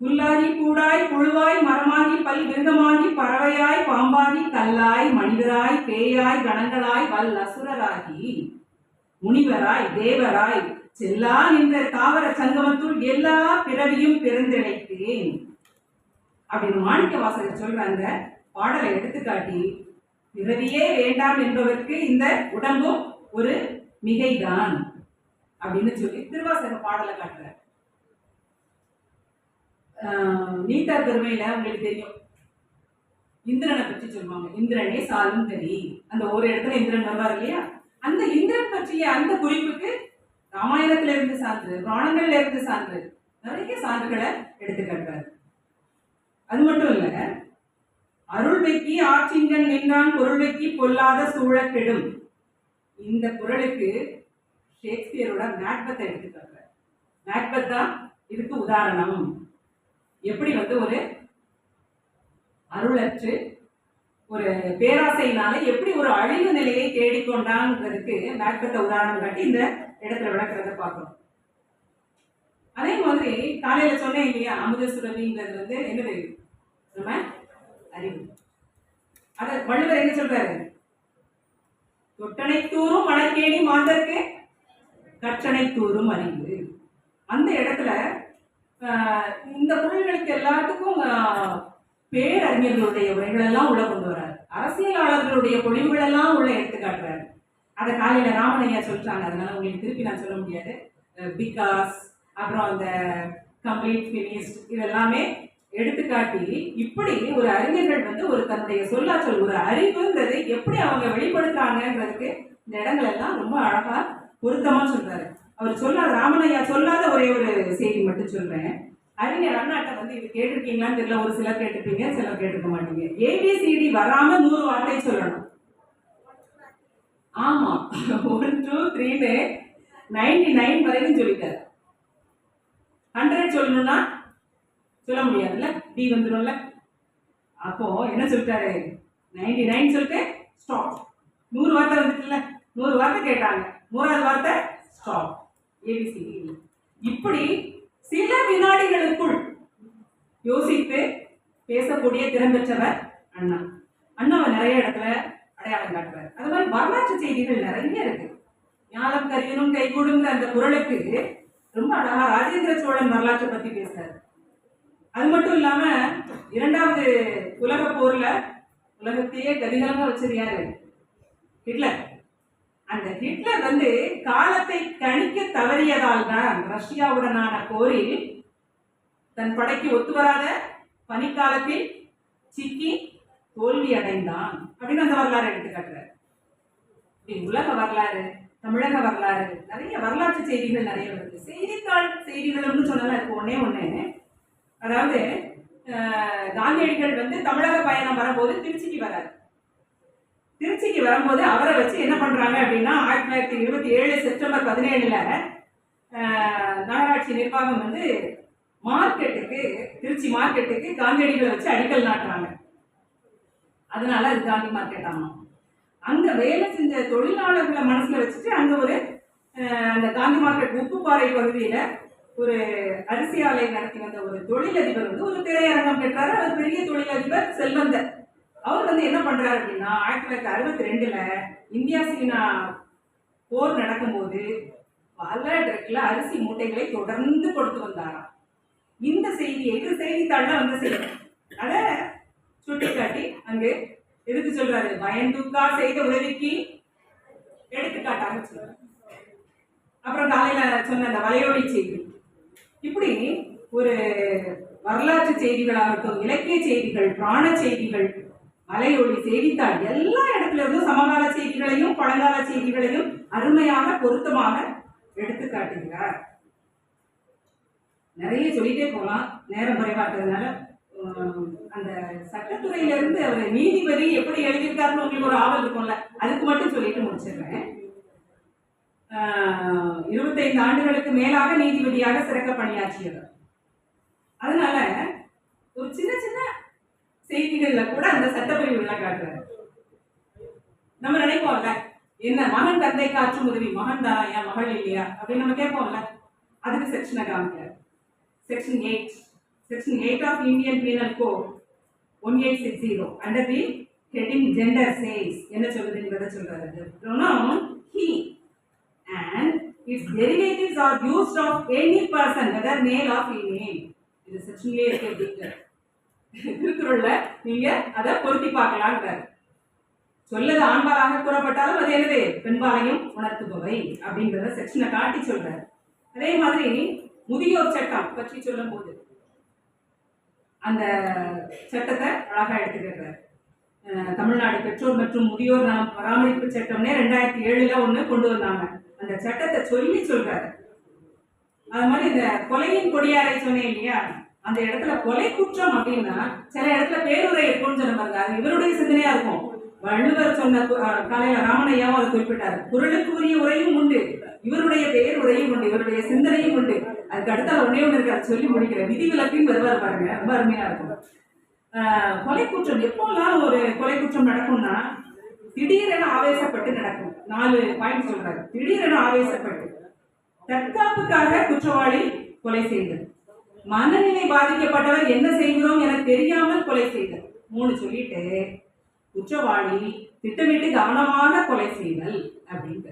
புல்லாகி கூடாய் புழுவாய் மரமாகி பல் விருகமாகி பறவையாய் பாம்பாகி கல்லாய் மனிதராய் பேயாய் கணங்களாய் வல் அசுரராகி முனிவராய் தேவராய் செல்லா நின்ற தாவர சங்கமத்துள் எல்லா பிறவியும் பிறந்திழைத்தேன் அப்படின்னு மாணிக்க வாசகர் சொல்ற அந்த பாடலை எடுத்துக்காட்டி பிறவியே வேண்டாம் என்பதற்கு இந்த உடம்பும் ஒரு மிகைதான் அப்படின்னு சொல்லி திருவாசக பாடலை காட்டுற. நீத்தா பெருமையில உங்களுக்கு தெரியும் இந்திரனை பற்றி சொல்லுவாங்க. இந்திரனே சாலும் கரி. அந்த ஒரு இடத்துல இந்திரன் வருவார் இல்லையா, அந்த இந்திரன் பற்றிய அந்த குறிப்புக்கு ராமாயணத்துல இருந்து சான்று, புராணங்கள்ல இருந்து சான்று, நிறைய சான்றுகளை எடுத்து காட்டுறாரு. அது மட்டும் இல்ல, அருள் வைக்கி ஆட்சிங்கன் நின்றான் பொருள் வைக்கி பொல்லாத சூழ கெடும். இந்த குறளுக்கு ஷேக்ஸ்பியரோட மேக்பத்தை எடுத்து காட்டுறாரு. மேக்பத் தான் இதுக்கு உதாரணம். எப்படி ஒரு அருளற்று ஒரு பேராசையினால எப்படி ஒரு அழிவு நிலையை தேடிக்கொண்டாங்கிறதுக்கு மேக்பத்தை உதாரணம் காட்டி இந்த இடத்துல விளக்குறத பார்க்கணும். அதே மாதிரி காலையில சொன்னேன் இல்லையா, அமுத சுரபிங்கிறது என்னது, நம்ம அறிவு. அத வள்ளுவர் என்ன சொல்றாரு, தொட்டனை தூரும் மணற்கேணி மாந்தருக்கு கற்றனை தூரும் அறிவு. அந்த இடத்துல இந்த குறள்களுக்கு எல்லாத்துக்கும் பேரறிஞர்களுடைய உரைகள் எல்லாம் உள்ள கொண்டு வர்றாரு. அரசியலாளர்களுடைய பொழிவுகள் எல்லாம் உள்ள எடுத்து காட்டுறாரு. அதை காலையில ராமனையா சொல்லிட்டாங்க, அதனால உங்களுக்கு திருப்பி நான் சொல்ல முடியாது. பிகாஸ் அப்புறம் அந்த கம்ப்ளீட் ஃபினிஷ்ட் இதெல்லாமே எடுத்துக்காட்டி இப்படி ஒரு அறிஞர்கள் ஒரு தன்னுடைய சொல்லாற்றல் ஒரு அறிவுங்கிறது எப்படி அவங்க வெளிப்படுத்துறாங்கிறதுக்கு இந்த இடங்கள் எல்லாம் ரொம்ப அழகா பொருத்தமா சொல்றாரு. அவர் சொல்லாத ராமனையா சொல்லாத ஒரே ஒரு செய்தி மட்டும் சொல்றேன். அறிஞர் அண்ணாட்ட இது கேட்டிருக்கீங்களான்னு தெரியல, ஒரு சிலர் கேட்டிருப்பீங்க, சிலர் கேட்டிருக்க மாட்டீங்க. ABCD வராம 100 வார்த்தை சொல்லணும். ஆமா, 1 2 3 99 வரைக்கும் சொல்லிட்டாரு. 100 சொல்லணும்னா சொல்ல முடியாதுல்ல, டி வந்துடும்ல. அப்போ என்ன சொல்லிட்டாரு, 99 சொல்லிட்டு ஸ்டாப். 100 வார்த்தை வந்துட்டுல, 100 வார்த்தை கேட்டாங்க, 100வது வார்த்தை ஸ்டாப். ABCD. இப்படி சில வினாடிகளுக்குள் யோசித்து பேசக்கூடிய திறன் பெற்றவர் அண்ணா. அண்ணாவை நிறைய இடத்துல அடையாளம் காட்டுறாரு. அது மாதிரி வரலாற்று செய்திகள் நிறைய இருக்கு. ஞானம் கரியனும் கைகூடுங்கிற அந்த குறளுக்கு ரொம்ப அழகா ராஜேந்திர சோழன் வரலாற்றை பத்தி பேசுறாரு. அது மட்டும் இல்லாம 2வது உலக போர்ல உலகத்தையே கதிகலமா வச்சது யாரு, ஹிட்லர். அந்த ஹிட்லர் காலத்தை கணிக்க தவறியதால் தான் ரஷ்யாவுடனான போரில் தன் படைக்கு ஒத்துவராத பனிக்காலத்தில் சிக்கி தோல்வி அடைந்தான் அப்படின்னு அந்த வரலாறு எடுத்துக்காட்டுறாரு. உலக வரலாறு, தமிழக வரலாறு, நிறைய வரலாற்று செய்திகள் நிறைய வருது. செய்தித்தாள் செய்திகள்னு சொன்னாலும் அதுக்கு ஒண்ணே அதாவது காந்தியடிகள் தமிழக பயணம் வரும்போது திருச்சிக்கு வராரு. திருச்சிக்கு வரும்போது அவரை வச்சு என்ன பண்றாங்க அப்படின்னா 1927 செப்டம்பர் 17 நகராட்சி நிர்வாகம் மார்க்கெட்டுக்கு, திருச்சி மார்க்கெட்டுக்கு காந்தியடிகளை வச்சு அடிக்கல் நாட்டுறாங்க. அதனால அது காந்தி மார்க்கெட். ஆமா, அங்க வேலை செஞ்ச தொழிலாளர்களை மனசுல வச்சுட்டு அங்க அந்த காந்தி மார்க்கெட் உப்புப்பாறை பகுதியில ஒரு அரிசி ஆலை நடத்தி வந்த ஒரு தொழிலதிபர் ஒரு திரையரங்கம் பெற்றாரு. அவர் பெரிய தொழிலதிபர், செல்வந்தர். அவர் என்ன பண்றாரு அப்படின்னா 1962 இந்தியா சீனா போர் நடக்கும்போது பல ட்ரக்ல அரிசி மூட்டைகளை தொடர்ந்து கொடுத்து வந்தாராம். இந்த செய்தியை செய்தித்தாள்ல செய்தி அதை சுட்டி காட்டி அங்கு எதுக்கு சொல்றாரு, பயந்துக்கா செய்த உதவிக்கு எடுத்துக்காட்டாக சொல்றாரு. அப்புறம் காலையில சொன்ன அந்த வலையொலி செய்தி, இப்படி ஒரு வரலாற்று செய்திகளாகட்டும், இலக்கிய செய்திகள், பிராண செய்திகள், மலையொலி, செய்தித்தாள் எல்லா இடத்துல இருந்தும் சமகால செய்திகளையும் பழங்கால செய்திகளையும் அருமையாக பொருத்தமாக எடுத்து காட்டுகிறார். நிறைய சொல்லிட்டே போகலாம், நேரம் குறைவாக்குறதுனால. அந்த சட்டத்துறையிலிருந்து அவர் நீதிபதி எப்படி எழுதியிருக்காருன்னு உங்களுக்கு ஒரு ஆவல் இருக்கும்ல, அதுக்கு மட்டும் சொல்லிட்டு முடிச்சிடுறேன். 25 ஆண்டுகளுக்கு மேலாக நீதிபதியாக சிறக்க பணியாற்றியவர். அதனால ஒரு சின்ன சின்ன செய்திகள்ல கூட அந்த சட்டப்பிரிவுகளை காட்டுறாரு. நம்ம நினைப்போம்ல, என்ன மகன் தந்தை காற்றும் உதவி, மகன் தானா ஏன் மகள் இல்லையா அப்படின்னு நம்ம கேட்போம்ல. அதுக்கு செக்ஷனை காமிக்கிறார். Section 8 of Indian penal code 1860 under the heading gender says என்ன சொல்லுதுன்றத சொல்றாரு. The pronoun he and its derivatives are used of any person whether male or female. இது செக்ஷன்லயே இருக்கு. திருக்குறள்ல நீங்க அதை பொருத்தி பார்க்கலாம்ன்றார். சொல்லது ஆண்பாலாக கூறப்பட்டாலும் அது என்னது பெண்பாலையும் உணர்த்துபவை அப்படின்றத செக்ஷனை காட்டி சொல்றாரு. அதே மாதிரி முதியோர் சட்டம் பற்றி சொல்லும் போது அந்த சட்டத்தை அழகா எடுத்துக்கிறார். தமிழ்நாடு பெற்றோர் மற்றும் முதியோர் நல பராமரிப்பு சட்டம்னே 2007 ஒண்ணு கொண்டு வந்தாங்க. அந்த சட்டத்தை சொல்றாரு. அது மாதிரி இந்த கொலையின் கொடியாரை சொன்னேன் இல்லையா, அந்த இடத்துல கொலை குற்றம் அப்படின்னா சில இடத்துல பேருரை இருக்கும்னு சொன்ன பாருங்க. அது இவருடைய சிந்தனையா இருக்கும். வள்ளுவர் சொன்ன காலையில ராமனையாவும் அதை குறிப்பிட்டாரு. குரலுக்கு உரிய உரையும் உண்டு, இவருடைய பெயர் உரையும் உண்டு, இவருடைய சிந்தனையும் உண்டு. அதுக்கு அடுத்த ஒன்னே ஒன்று இருக்காரு சொல்லி முடிக்கிற விதிவிலக்குன்னு வருவார் பாருங்க, ரொம்ப அருமையா இருக்கும். கொலை குற்றம் எப்போல்லாம் ஒரு கொலை குற்றம் நடக்கும்னா திடீரென ஆவேசப்பட்டு நடக்கும். 4 பாயிண்ட் சொல்றாரு. திடீரென ஆவேசப்பட்டு, தற்காப்புக்காக குற்றவாளி கொலை செய்தல், மனநிலை பாதிக்கப்பட்டவர் என்ன செய்கிறோம் என தெரியாமல் கொலை செய்தல் 3 சொல்லிட்டு குற்றவாளி திட்டமிட்டு கவனமாக கொலை செய்தல் அப்படின்ற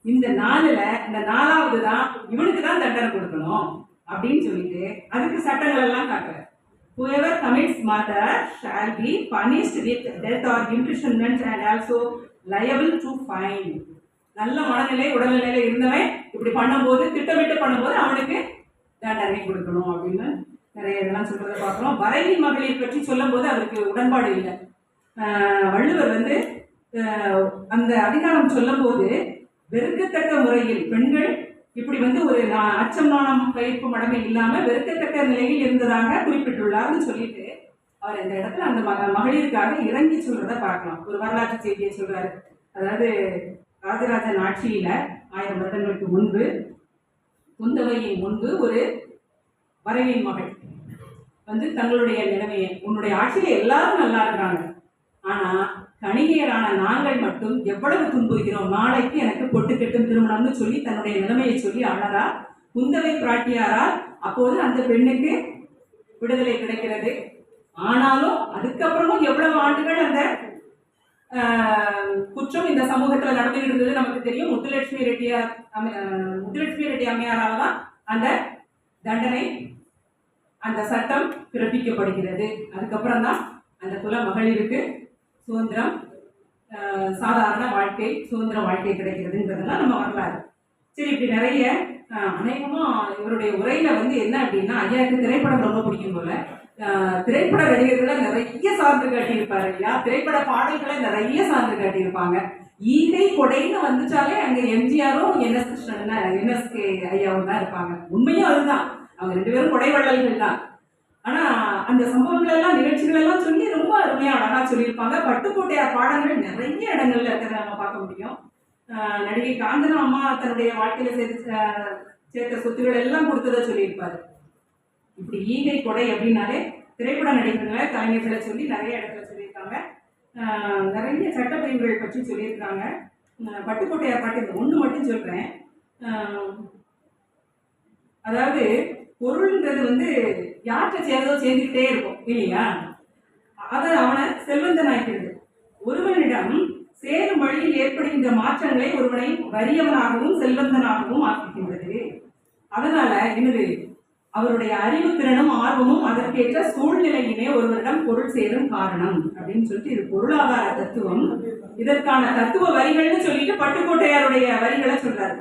இந்த 4ல இந்த 4வது தான் இவனுக்கு தான் தண்டனை கொடுக்கணும் அப்படின்னு சொல்லிட்டு அதுக்கு சட்டங்கள் எல்லாம் காட்டுற. Whoever commits murder shall be punished with death or imprisonment and also liable to fine. நல்ல மனநிலை உடல்நிலையில இருந்தவன் இப்படி பண்ணும்போது திட்டமிட்டு பண்ணும்போது அவனுக்கு தண்டனை கொடுக்கணும் அப்படின்னு நிறைய இதெல்லாம் சொல்றதை பார்க்கிறோம். வரைவில் மகளிர் பற்றி சொல்லும் போது அவருக்கு உடன்பாடு இல்லை. வள்ளுவர் அந்த அதிகாரம் சொல்லும் போது வெறுக்கத்தக்க முறையில் பெண்கள் இப்படி ஒரு அச்சம் நாணம் பயிர்ப்பு மடமை இல்லாம வெறுக்கத்தக்க நிலையில் இருந்ததாக குறிப்பிட்டுள்ளார்னு சொல்லிட்டு அவர் இந்த இடத்துல அந்த மகளிருக்காக இறங்கி சொல்றத பார்க்கலாம். ஒரு வரலாற்று செய்தியை சொல்றாரு. அதாவது ராஜராஜன் ஆட்சியில 1000 வருடங்களுக்கு முன்பு குந்தவையின் முன்பு ஒரு வரைவின் மகள் தங்களுடைய நிலைமையை, உன்னுடைய ஆட்சியில எல்லாரும் நல்லா இருக்கிறாங்க, ஆனா கணிகையரான நாங்கள் மட்டும் எவ்வளவு துன்புறுகிறோம், நாளைக்கு எனக்கு பொட்டு கெட்டும் திருமணம்னு சொல்லி தன்னுடைய நிலைமையை சொல்லி அழறா. குந்தவை பிராட்டியாரால் அப்போது அந்த பெண்ணுக்கு விடுதலை கிடைக்கிறது. ஆனாலும் அதுக்கப்புறமும் எவ்வளவு ஆண்டுகள் அந்த குற்றம் இந்த சமூகத்துல நடந்துகிட்டு இருந்தது நமக்கு தெரியும். முத்துலட்சுமி ரெட்டி அம்மையாரால் தான் அந்த தண்டனை, அந்த சட்டம் பிறப்பிக்கப்படுகிறது. அதுக்கப்புறம் தான் அந்த குல மகளிருக்கு சுதந்திரம், சாதாரண வாழ்க்கை, சுதந்திர வாழ்க்கை கிடைக்கிறதுன்றதெல்லாம் நம்ம வரலாறு. சரி, இப்படி நிறைய அநேகமா இவருடைய உரையில என்ன அப்படின்னா, ஐயாவுக்கு திரைப்படம் ரொம்ப பிடிக்கும் போல. திரைப்பட நடிகர்களை நிறைய சார்ந்து காட்டியிருப்பாரு இல்லையா, திரைப்பட பாடல்களை நிறைய சார்ந்து காட்டியிருப்பாங்க. ஈகை கொடைன்னு வந்துச்சாலே அங்க எம்ஜிஆரும் NSK ஐயாவும் தான் இருப்பாங்க. உண்மையும் அதுதான், அவங்க 2 பேரும் கொடை வள்ளல்கள் தான். ஆனா அந்த சம்பவங்கள் எல்லாம் நிகழ்ச்சிகள் எல்லாம் சொல்லி ரொம்ப அருமையா அழகா சொல்லியிருப்பாங்க. பட்டுக்கோட்டையார் பாடங்கள் நிறைய இடங்கள்ல இருக்கிறத நம்ம பார்க்க முடியும். நடிகை காஞ்சனா அம்மா தன்னுடைய வாழ்க்கையில சேர்த்த சொத்துக்கள் எல்லாம் கொடுத்ததை சொல்லியிருப்பாரு. இப்படி ஈகை கொடை அப்படின்னாலே திரைப்பட நடிகர்களை கலைஞர்களை சொல்லி நிறைய இடத்துல சொல்லியிருக்காங்க. நிறைய சட்டப்பிரிவுகள் பற்றி சொல்லியிருக்காங்க. பட்டுக்கோட்டையார் பாட்டு இந்த 1 மட்டும் சொல்றேன். அதாவது பொருள்ன்றது யார்கிட்ட சேரதோ சேர்ந்துக்கிட்டே இருக்கும் இல்லையா, அதை அவனை செல்வந்தனாக்கிறது. ஒருவனிடம் சேரும் வழியில் ஏற்படுகின்ற மாற்றங்களை ஒருவனை வறியவனாகவும் செல்வந்தனாகவும் ஆக்குகின்றது. அதனால என்னது, அவருடைய அறிவுத்திறனும் ஆர்வமும் அதற்கேற்ற சூழ்நிலையினே ஒருவரிடம் பொருள் சேரும் காரணம் அப்படின்னு சொல்லிட்டு இது பொருளாதார தத்துவம். இதற்கான தத்துவ வரிகள்னு சொல்லிட்டு பட்டுக்கோட்டையாருடைய வரிகளை சொல்றாரு.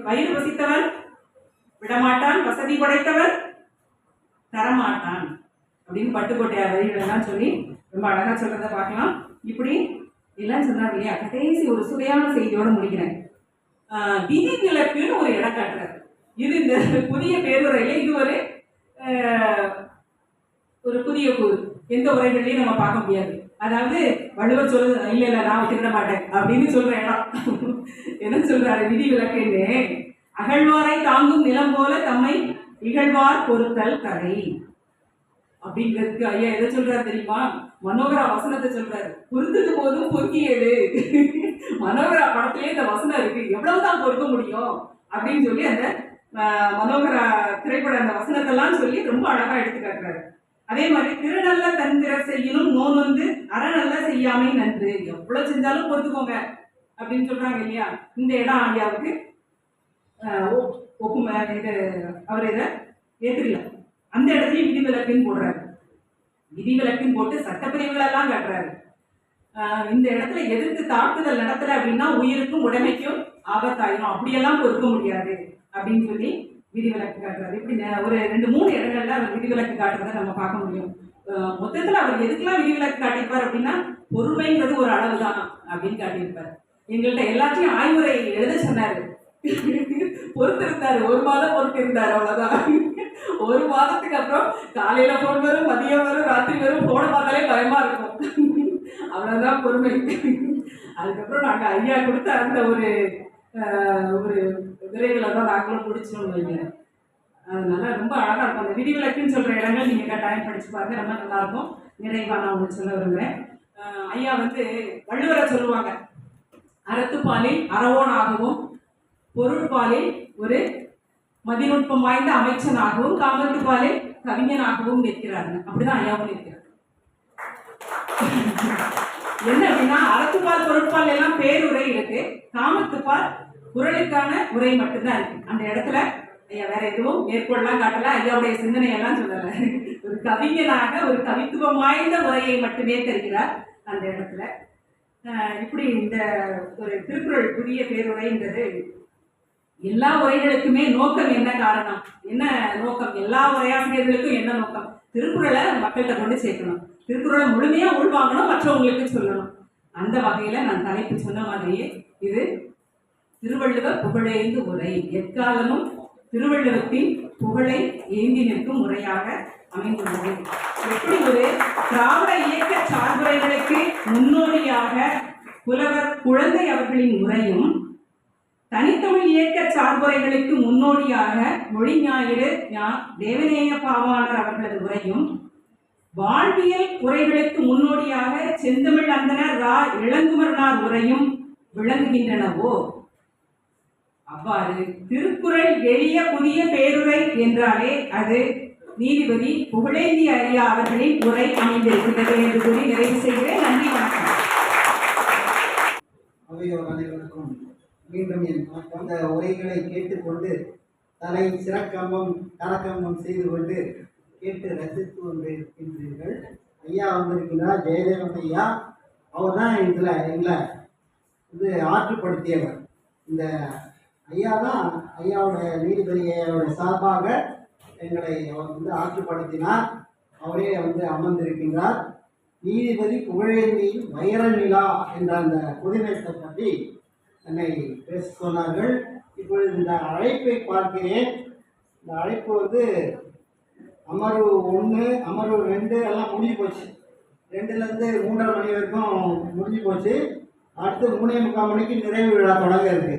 வயிறு வசித்தவன் விடமாட்டான், வசதி படைத்தவர் தரமாட்டான் அப்படின்னு பட்டுக்கோட்டையார் வரிகள் எல்லாம் சொல்லி ரொம்ப அழகா சொல்றத பார்க்கலாம். இப்படி எல்லாம் சொன்னார் இல்லையா. கடைசி ஒரு சுவையான செய்தியோட முடிக்கிறேன். விதிவிலக்குன்னு ஒரு இடம் காட்டுறாரு. இது இந்த புதிய பேருரையில இது ஒரு புதிய கூறு. எந்த உரைகள்லையும் நம்ம பார்க்க முடியாது. அதாவது வள்ளுவர் சொல்றது இல்ல நான் விட்டுவிட மாட்டேன் அப்படின்னு சொல்ற இடம். என்ன சொல்றாரு, விதிவிலக்குன்னு அகழ்வாரை தாங்கும் நிலம் போல தம்மை இகழ்வார் பொறுத்தல் கரை. அப்படிங்கிறதுக்கு ஐயா எதை சொல்றாரு தெரியுமா? மனோகரா வசனத்தை சொல்றாரு. பொறுத்துக்கு போதும் பொறுக்கி எடு. மனோகரா படத்திலே இந்த வசனம் இருக்கு. எவ்வளவுதான் பொறுக்க முடியும் அப்படின்னு சொல்லி அந்த மனோகரா திரைப்பட அந்த வசனத்தெல்லாம் சொல்லி ரொம்ப அழகா எடுத்து காட்டுறாரு. அதே மாதிரி திருநல்ல தந்திர செய்யணும் நோன் வந்து அறநல்ல செய்யாமை நன்று. எவ்வளவு செஞ்சாலும் பொறுத்துக்கோங்க அப்படின்னு சொல்றாங்க இல்லையா? இந்த இடம் ஐயாவுக்கு ஒப்புமை இது அவர் இதை ஏற்றுக்கல. அந்த இடத்துலயும் விதிவிலக்குன்னு போடுறாரு. விதிவிலக்குன்னு போட்டு சட்டப்பிரிவுகளெல்லாம் காட்டுறாரு. இந்த இடத்துல எதிர்த்து தாக்குதல் நடத்தல அப்படின்னா உயிருக்கும் உடைமைக்கும் ஆபத்தாயிரும், அப்படியெல்லாம் பொறுக்க முடியாது அப்படின்னு சொல்லி விதிவிலக்கு காட்டுறாரு. இப்படி ஒரு 2-3 இடங்கள்ல அவர் விதிவிலக்கு காட்டுறதை நம்ம பார்க்க முடியும். மொத்தத்துல அவர் எதுக்கெல்லாம் விதிவிலக்கு காட்டியிருப்பார் அப்படின்னா பொறுமைங்கிறது ஒரு அளவு தான் அப்படின்னு காட்டியிருப்பார். எங்கள்கிட்ட எல்லாத்தையும் ஆய்வுரை எழுத சொன்னாரு. பொறுத்திருந்தாரு, 1 மாதம் பொறுத்திருந்தாரு, அவ்வளவுதான். 1 மாதத்துக்கு அப்புறம் காலையில போன் வரும், மதியம் வரும், ராத்திரி வரும், போன பார்த்தாலே பயமா இருக்கும். அவ்வளவுதான் பொறுமை. அதுக்கப்புறம் நாங்க ஐயா கொடுத்த அந்த ஒரு விரைவில் தான் நாங்களும் முடிச்சோம் வைங்க. அதனால ரொம்ப அழகா இருக்கும். அந்த விதிவிலக்குன்னு சொல்ற இடங்கள் நீங்க கட்டாயம் படிச்சு பாருங்க, ரொம்ப நல்லா இருக்கும். நிறைவா நான் உங்களுக்கு சொல்ல விரும்புகிறேன். ஐயா வந்து வள்ளுவரை சொல்லுவாங்க, அறத்துப்பாலில் அறவோனாகவும் பொருட்பாலில் ஒரு மதிநுட்பம் வாய்ந்த அமைச்சனாகவும் காமத்துப்பாலில் கவிஞனாகவும் நிற்கிறாருங்க. அப்படிதான் ஐயாவும் நிற்கிறார். என்ன அப்படின்னா அறத்துப்பால் பொருட்பால் எல்லாம் பேருரை இருக்கு, காமத்துப்பால் குரலுக்கான உரை மட்டும்தான் இருக்கு. அந்த இடத்துல ஐயா வேற எதுவும் மேற்கொள்ளலாம் காட்டல, ஐயாவுடைய சிந்தனையெல்லாம் சொல்லல. ஒரு கவிஞனாக ஒரு கவித்துவம் வாய்ந்த உரையை மட்டுமே தருகிறார் அந்த இடத்துல. இப்படி இந்த ஒரு திருக்குறள் புதிய பேருரைன்றது எல்லா உரைகளுக்குமே நோக்கம் என்ன காரணம், என்ன நோக்கம், எல்லா உரையாசிரியர்களுக்கும் என்ன நோக்கம்? திருக்குறளை மக்கள்கிட்ட கொண்டு சேர்க்கணும், திருக்குறளை முழுமையா உள்வாங்கணும், மற்றவங்களுக்கு சொல்லணும். அந்த வகையில நான் தலைப்பு சொன்ன மாதிரியே இது திருவள்ளுவர் புகழேந்து உரை, எக்காலமும் திருவள்ளுவத்தின் புகழை ஏந்தி நிற்கும் முறையாக அமைந்துள்ளது. எப்படி ஒரு திராவிட இயக்க சார்புரைகளுக்கு முன்னோடியாக புலவர் குழந்தை அவர்களின் உரையும், தனித்தமிழ் இயக்க சார்புரைகளுக்கு முன்னோடியாக மொழி ஞாயிறு தேவநேய பாவாணர் அவர்களது உரையும், வாழ்வியல் உரைகளுக்கு முன்னோடியாக செந்தமிழ் அந்தனர் ரா இளங்குமரனார் உரையும் விளங்குகின்றனவோ, அவ்வாறு திருக்குறள் எளிய புதிய பேருரை என்றாலே அது நீதிபதி புகழேந்தி ஐயா அவர்களின் உரை அமைந்திருக்கிறது என்று கூறி நிறைவு செய்கிறேன். நன்றி, வணக்கம். அவையோர் அனைவருக்கும் மீண்டும் என் அந்த உரைகளை கேட்டுக்கொண்டு தலை சிறக்கம்பம் கரக்கம்பம் செய்து கொண்டு கேட்டு ரசித்து கொண்டு இருக்கின்றீர்கள். ஐயா வந்திருக்கிறார், ஜெயதேவன் ஐயா. அவர் தான் இதில் எங்களை ஆற்றுப்படுத்தியவர். இந்த ஐயா தான் ஐயாவுடைய நீதிபதி ஐயாவுடைய சார்பாக எங்களை அவர் ஆற்றுப்படுத்தினார். அவரே அமர்ந்திருக்கின்றார். நீதிபதி புகழேந்தியின் வைர நிலா என்ற அந்த புதினத்தை பற்றி என்னை பேச சொன்னார்கள். இப்பொழுது இந்த அழைப்பை பார்க்கிறேன். இந்த அழைப்பு அமர்வு 1, அமர்வு 2 எல்லாம் முடிஞ்சு போச்சு. 2லேருந்து 3:30 மணி வரைக்கும் முடிஞ்சு போச்சு. அடுத்து 3:45 மணிக்கு நிறைவு விழா தொடங்க இருக்கு.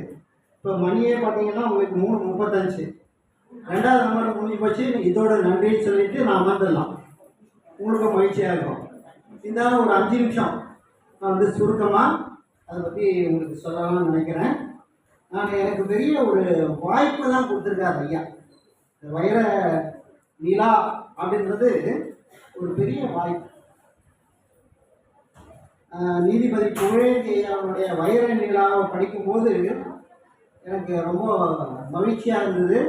இப்போ மணியே பார்த்தீங்கன்னா உங்களுக்கு 3:35. 2வது அமர்வு முடிஞ்சு போச்சு. இதோட நன்றின்னு சொல்லிட்டு நான் அமர்ந்துடலாம். உங்களுக்கு மகிழ்ச்சியாக இருக்கும். இருந்தாலும் ஒரு 5 நிமிஷம் நான் சுருக்கமாக அதை பற்றி உங்களுக்கு சொல்லலாம்னு நினைக்கிறேன். எனக்கு பெரிய ஒரு வாய்ப்பு தான் கொடுத்துருக்காரு ஐயா. இந்த வைர நிலா அப்படின்றது ஒரு பெரிய வாய்ப்பு. நீதிபதி புகழேந்தி ஐயாவுடைய வைர நிலாவை படிக்கும்போது எனக்கு ரொம்ப மகிழ்ச்சியாக இருந்தது.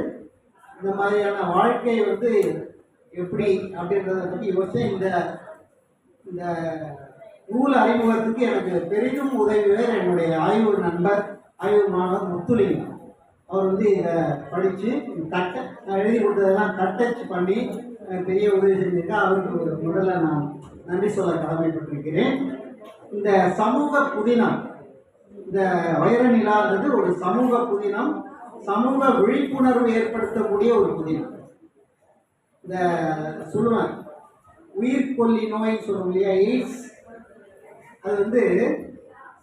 இந்த மாதிரியான வாழ்க்கை எப்படி அப்படின்றத பற்றி யோசிச்சேன். இந்த நூல் அறிமுகத்துக்கு எனக்கு பெரிதும் உதவியவர் என்னுடைய ஆய்வு நண்பர், ஆய்வு மாணவர் முத்துலிங்கம். அவர் இதை படித்து நான் எழுதி கொடுத்ததெல்லாம் தட்டச்சு பண்ணி பெரிய உதவி செஞ்சிருக்கேன். அவருக்கு முதல்ல நான் நன்றி சொல்ல கடமைப்பட்டிருக்கிறேன். இந்த சமூக புதினம், இந்த வைர நிலான்றது ஒரு சமூக புதினம், சமூக விழிப்புணர்வு ஏற்படுத்தக்கூடிய ஒரு புதினம். இந்த சொல்லுவேன் உயிர்கொல்லி நோய் சொல்லுவோம் இல்லையா, எய்ட்ஸ், அது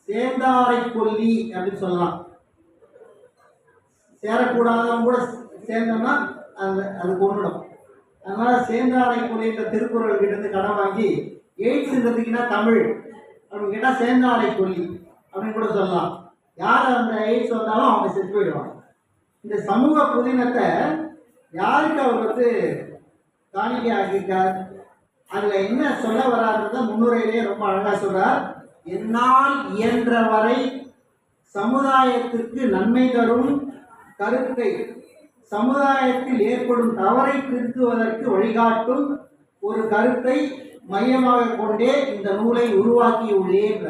சேர்ந்தாரை கொல்லி அப்படின்னு சொல்லலாம். சேரக்கூடாதவங்க கூட சேர்ந்தோம்னா அது கொண்டுடும். அதனால சேந்தாரை கொல்லின்ற திருக்குறள் கிட்ட இருந்து கடன் வாங்கி எய்ட்ஸ்ன்றதுக்குன்னா தமிழ் அப்படின்னு கேட்டால் சேந்தாரை கொல்லி அப்படின்னு கூட சொல்லலாம். யார் அந்த எய்ட்ஸ் வந்தாலும் அவங்க செத்து போயிடுவாங்க. இந்த சமூக புதினத்தை யாருக்கு அவர் வந்து காணிக்கை ஆக்கியிருக்கார், அதில் என்ன சொல்ல வரான்றத முன்னுரையிலே ரொம்ப அழகாக சொல்றார். என்னால் இயன்ற வரை சமுதாயத்திற்கு நன்மை தரும் கருத்தை, சமுதாயத்தில் ஏற்படும் தவறை திருத்துவதற்கு வழிகாட்டும் ஒரு கருத்தை மையமாக கொண்டே இந்த நூலை உருவாக்கியுள்ளேன்.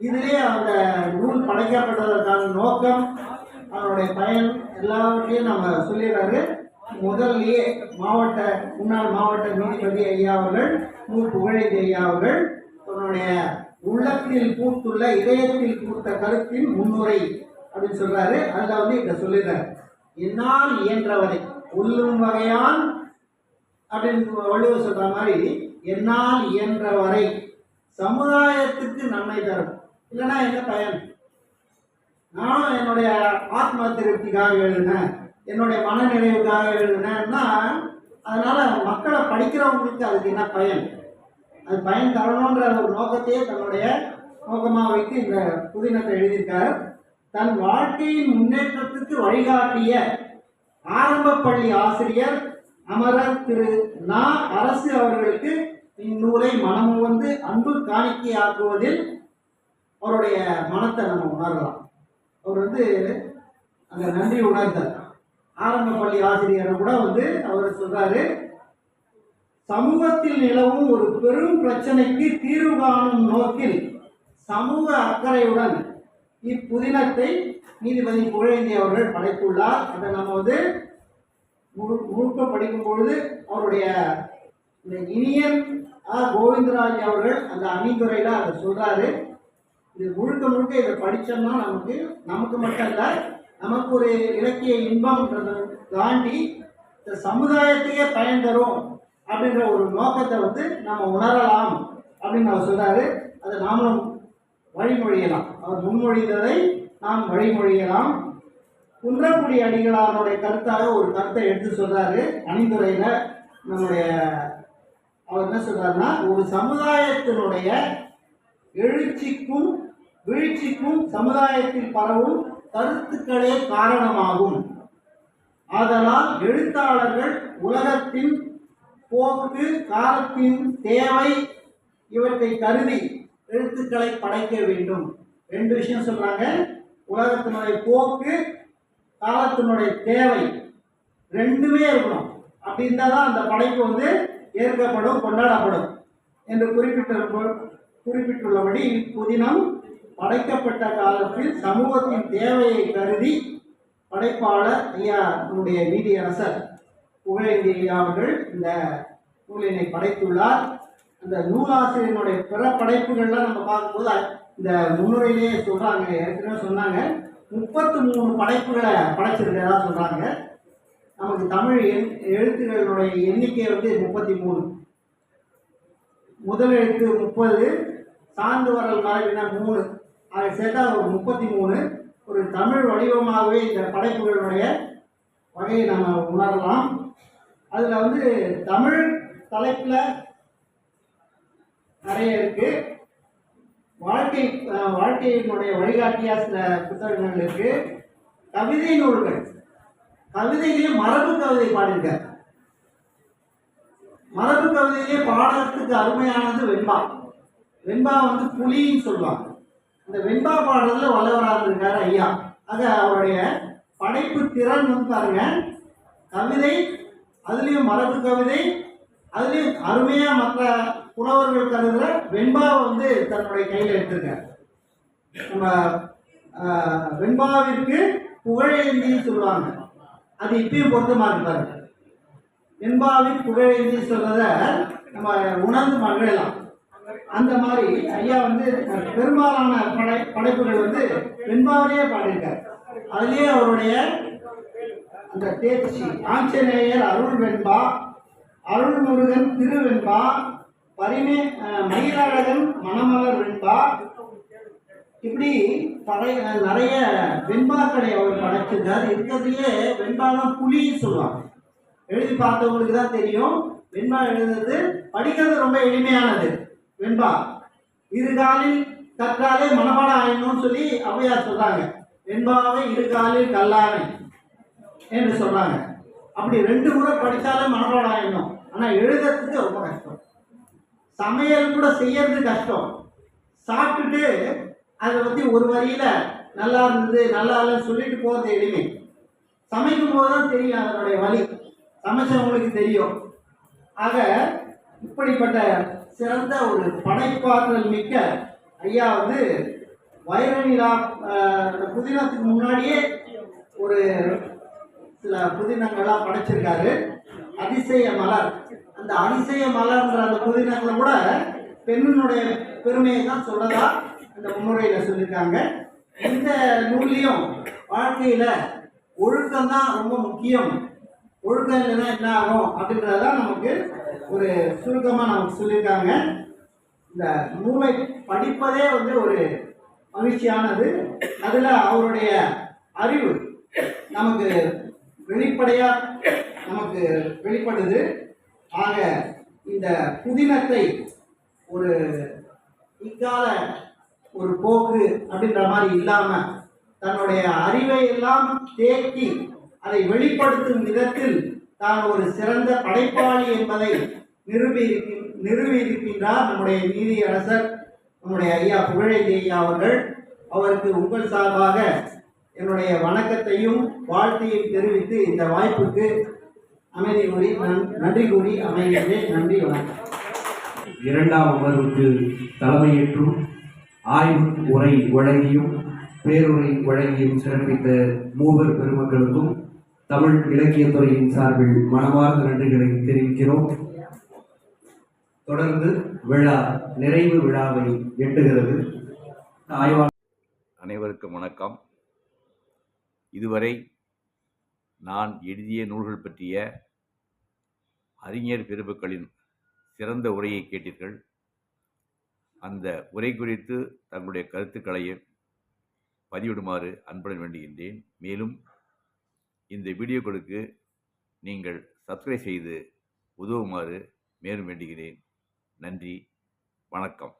இதிலே அந்த நூல் படைக்கப்பட்டதற்கான நோக்கம், அதனுடைய பயன் எல்லாவற்றையும் நம்ம சொல்லிடுறாரு. முதல்லையே முன்னாள் மாவட்ட நீதிபதி ஐயா அவர்கள், புகழேந்தி ஐயா அவர்கள் தன்னுடைய உள்ளத்தில் பூத்துள்ள இதயத்தில் பூத்த கருத்தின் முன்னுரை அப்படின்னு சொல்றாரு. அதில் வந்து இதை சொல்லிடுறாரு. என்னால் இயன்றவரை உள்ளும் வகையான் அப்படின்னு வள்ளுவர் சொல்ற மாதிரி என்னால் இயன்ற வரை சமுதாயத்துக்கு நன்மை தரும். இல்லைன்னா என்ன பயன்? நானும் என்னுடைய ஆத்ம திருப்திக்காக எழுதினேன், என்னுடைய மனநிறைவுக்காக எழுதினேன்னா அதனால மக்களை படிக்கிறவங்களுக்கு அதுக்கு என்ன பயன்? அது பயன் தரணுன்ற ஒரு நோக்கத்தையே தன்னுடைய நோக்கமாக வைத்து இந்த புதினத்தை எழுதியிருக்கார். தன் வாழ்க்கையின் முன்னேற்றத்துக்கு வழிகாட்டிய ஆரம்ப பள்ளி ஆசிரியர் அமரர் திரு நா. அரசு அவர்களுக்கு இந்நூலை மனமும் வந்து அன்பு காணிக்கையாக்குவதில் அவருடைய மனத்தை நம்ம உணரலாம். அவர் வந்து அந்த நன்றி உணர்ந்தார். ஆரம்ப பள்ளி ஆசிரியரை கூட வந்து அவர் சொல்றாரு, சமூகத்தில் நிலவும் ஒரு பெரும் பிரச்சனைக்கு தீர்வு காணும் நோக்கில் சமூக அக்கறையுடன் இப்புதினத்தை நீதிபதி புகழேந்தி அவர்கள் படைத்துள்ளார். அதை நம்ம வந்து முழுக்க படிக்கும் பொழுது அவருடைய இந்த இனியன் கோவிந்தராஜ் அவர்கள் அந்த அணிந்துரையில் அதை சொல்றாரு. இது முழுக்க இதை படித்தோம்னா நமக்கு மட்டும் இல்லை, நமக்கு ஒரு இலக்கிய இன்பம்ன்றதை தாண்டி இந்த சமுதாயத்தையே பயன் தரும் அப்படின்ற ஒரு நோக்கத்தை வந்து நம்ம உணரலாம் அப்படின்னு அவர் சொல்றாரு. அதை நாமளும் வழிமொழியலாம். அவர் முன்மொழிந்ததை நாம் வழிமொழியலாம். குன்றக்குடி அடிகளாருடைய கருத்தாக ஒரு கருத்தை எடுத்து சொல்றாரு அணிந்துரையில. நம்முடைய அவர் என்ன சொல்றாருன்னா, ஒரு சமுதாயத்தினுடைய எழுச்சிக்கும் வீழ்ச்சிக்கும் சமுதாயத்தில் பரவும் கருத்துக்களே காரணமாகும். ஆதலால் எழுத்தாளர்கள் உலகத்தின் போக்கு, காலத்தின் தேவை இவற்றை கருதி எழுத்துக்களை படைக்க வேண்டும். ரெண்டு விஷயம் சொல்றாங்க. உலகத்தினுடைய போக்கு, காலத்தினுடைய தேவை ரெண்டுமே இருக்கணும். அப்படி இருந்தால் தான் அந்த படைப்பு வந்து ஏற்கப்படும், கொண்டாடப்படும் என்று குறிப்பிட்டுள்ளபடி புதினம் படைக்கப்பட்ட காலத்தில் சமூகத்தின் தேவையை கருதி படைப்பாளர் ஐயா நம்முடைய நீதியரசர் புகழேந்தி ஐயா அவர்கள் இந்த நூலினை படைத்துள்ளார். அந்த நூலாசிரியனுடைய பிற படைப்புகள்லாம் நம்ம பார்க்கும்போது இந்த முன்னுரையிலேயே சொல்கிறாங்க, ஏற்கனவே சொன்னாங்க 33 படைப்புகளை படைச்சிருக்கிறதா சொல்கிறாங்க. நமக்கு தமிழ் எழுத்துக்களுடைய எண்ணிக்கை வந்து 33. முதல் எழுத்து 30, சார்ந்து வரல் மரபின 3, அதை சேர்த்தா ஒரு 33. ஒரு தமிழ் வடிவமாகவே இந்த படைப்புகளுடைய வகையை நம்ம உணரலாம். அதில் வந்து தமிழ் தலைப்பில் நிறைய இருக்கு. வாழ்க்கையினுடைய வழிகாட்டியா சில புத்தகங்கள் இருக்கு. கவிதை நூல்கள், கவிதையிலேயே மரபு கவிதை பாடியிருக்கார். மரபு கவிதையிலே பாடுறதுக்கு அருமையானது வெண்பா. வெண்பா வந்து புலின்னு சொல்லுவாங்க. அந்த வெண்பா பாடுறதுல வல்லவராக இருக்கார் ஐயா. ஆக அவருடைய படைப்பு திறன் வந்து பாருங்க, கவிதை, அதுலேயும் மரபு கவிதை, அதுலேயும் அருமையாக மற்ற புலவர்கள் கருதுகிற வெண்பாவை வந்து தன்னுடைய கையில் எடுத்திருக்கார். நம்ம வெண்பாவிற்கு புகழேந்தின்னு சொல்லுவாங்க. அது இப்பயும் பொருத்தமாக இருப்பாரு. வெண்பாவின் புகழேந்தி சொல்றத நம்ம உணர்ந்து மகிழலாம். அந்த மாதிரி ஐயா வந்து பெரும்பாலான படைப்புகள் வந்து வெண்பாவிலேயே பாடியிருக்கார். அதுலேயே அவருடைய அந்த தேர்ச்சி, ஆஞ்சநேயர் அருள் வெண்பா, அருள்முருகன் திருவெண்பா, மயிலழகன் மணமலர் வெண்பா, இப்படி நிறைய வெண்பாக்களை அவர் படைச்சிருக்கார். இருக்கிறதுலேயே வெண்பா தான் புலின்னு சொல்லுவாங்க. எழுதி பார்த்தவங்களுக்கு தான் தெரியும். வெண்பா எழுதுறது படிக்கிறது ரொம்ப எளிமையானது. வெண்பா இருகாலில் கற்றாலே மனப்பாடம் ஆயிடணும்னு சொல்லி ஔவையார் சொல்றாங்க. வெண்பாவை இருகாலில் கல்லானை என்று சொல்றாங்க. அப்படி 2 முறை படித்தாலே மனப்பாடம் ஆயிடணும். ஆனா எழுதுறதுக்கு ரொம்ப கஷ்டம். சமையல் கூட செய்யறது கஷ்டம். சாப்பிட்டுட்டு அதை பற்றி ஒரு வரியில நல்லா இருந்தது நல்லா இல்லைன்னு சொல்லிட்டு போகிறது எளிமை. சமைக்கும் போது தான் தெரியும் அதனுடைய வலி. சமைச்சவங்களுக்கு தெரியும். ஆக இப்படிப்பட்ட சிறந்த ஒரு படைப்பாற்றல் மிக்க ஐயா வந்து வைரநிலா புதினத்துக்கு முன்னாடியே ஒரு சில புதினங்கள்லாம் படைச்சிருக்காரு. அதிசய மலர், அந்த அதிசய மலர்ன்ற அந்த புதினத்தில் கூட பெண்ணினுடைய பெருமையை தான் சொல்லதா இந்த முன்னுரையில் சொல்லியிருக்காங்க. இந்த நூல்லையும் வாழ்க்கையில் ஒழுக்கம் தான் ரொம்ப முக்கியம், ஒழுக்கம் இல்லைன்னா என்ன ஆகும் அப்படின்றதான் நமக்கு ஒரு சுருக்கமாக நமக்கு சொல்லியிருக்காங்க. இந்த நூலை படிப்பதே வந்து ஒரு மகிழ்ச்சியானது. அதில் அவருடைய அறிவு நமக்கு வெளிப்படையாக நமக்கு வெளிப்படுது. ஆக இந்த புதினத்தை ஒரு இக்கால ஒரு போக்கு அப்படின்ற மாதிரி இல்லாமல் தன்னுடைய அறிவை எல்லாம் தேக்கி அதை வெளிப்படுத்தும் விதத்தில் தான் ஒரு சிறந்த படைப்பாளி என்பதை நிறுவியிருக்கின்றார் நம்முடைய நீதியரசர் நம்முடைய ஐயா புகழேந்தி ஐயா அவர்கள். அவருக்கு உங்கள் சார்பாக என்னுடைய வணக்கத்தையும் வாழ்த்தையும் தெரிவித்து இந்த வாய்ப்புக்கு அமைதி கூறி நன்றி கூறி அமைகின்றேன். நன்றி, வணக்கம். 2ஆம் அமர்வுக்கு தலைமையேற்றும் ஆய்வு உரை வழங்கியும் பேருரை வழங்கியும் சிறப்பித்த மூவர் பெருமக்களுக்கும் தமிழ் இலக்கியத்துறையின் சார்பில் மனமார்ந்த நன்றிகளை தெரிவிக்கிறோம். தொடர்ந்து விழா நிறைவு விழாவை எட்டுகிறது. அனைவருக்கும் வணக்கம். இதுவரை நான் எழுதிய நூல்கள் பற்றிய அறிஞர் பெருமக்களின் சிறந்த உரையை கேட்டீர்கள். அந்த உரை குறித்து தங்களுடைய கருத்துக்களையும் பதிவிடுமாறு அன்புடன் வேண்டுகின்றேன். மேலும் இந்த வீடியோக்களுக்கு நீங்கள் சப்ஸ்கிரைப் செய்து உதவுமாறு மேலும் வேண்டுகிறேன். நன்றி, வணக்கம்.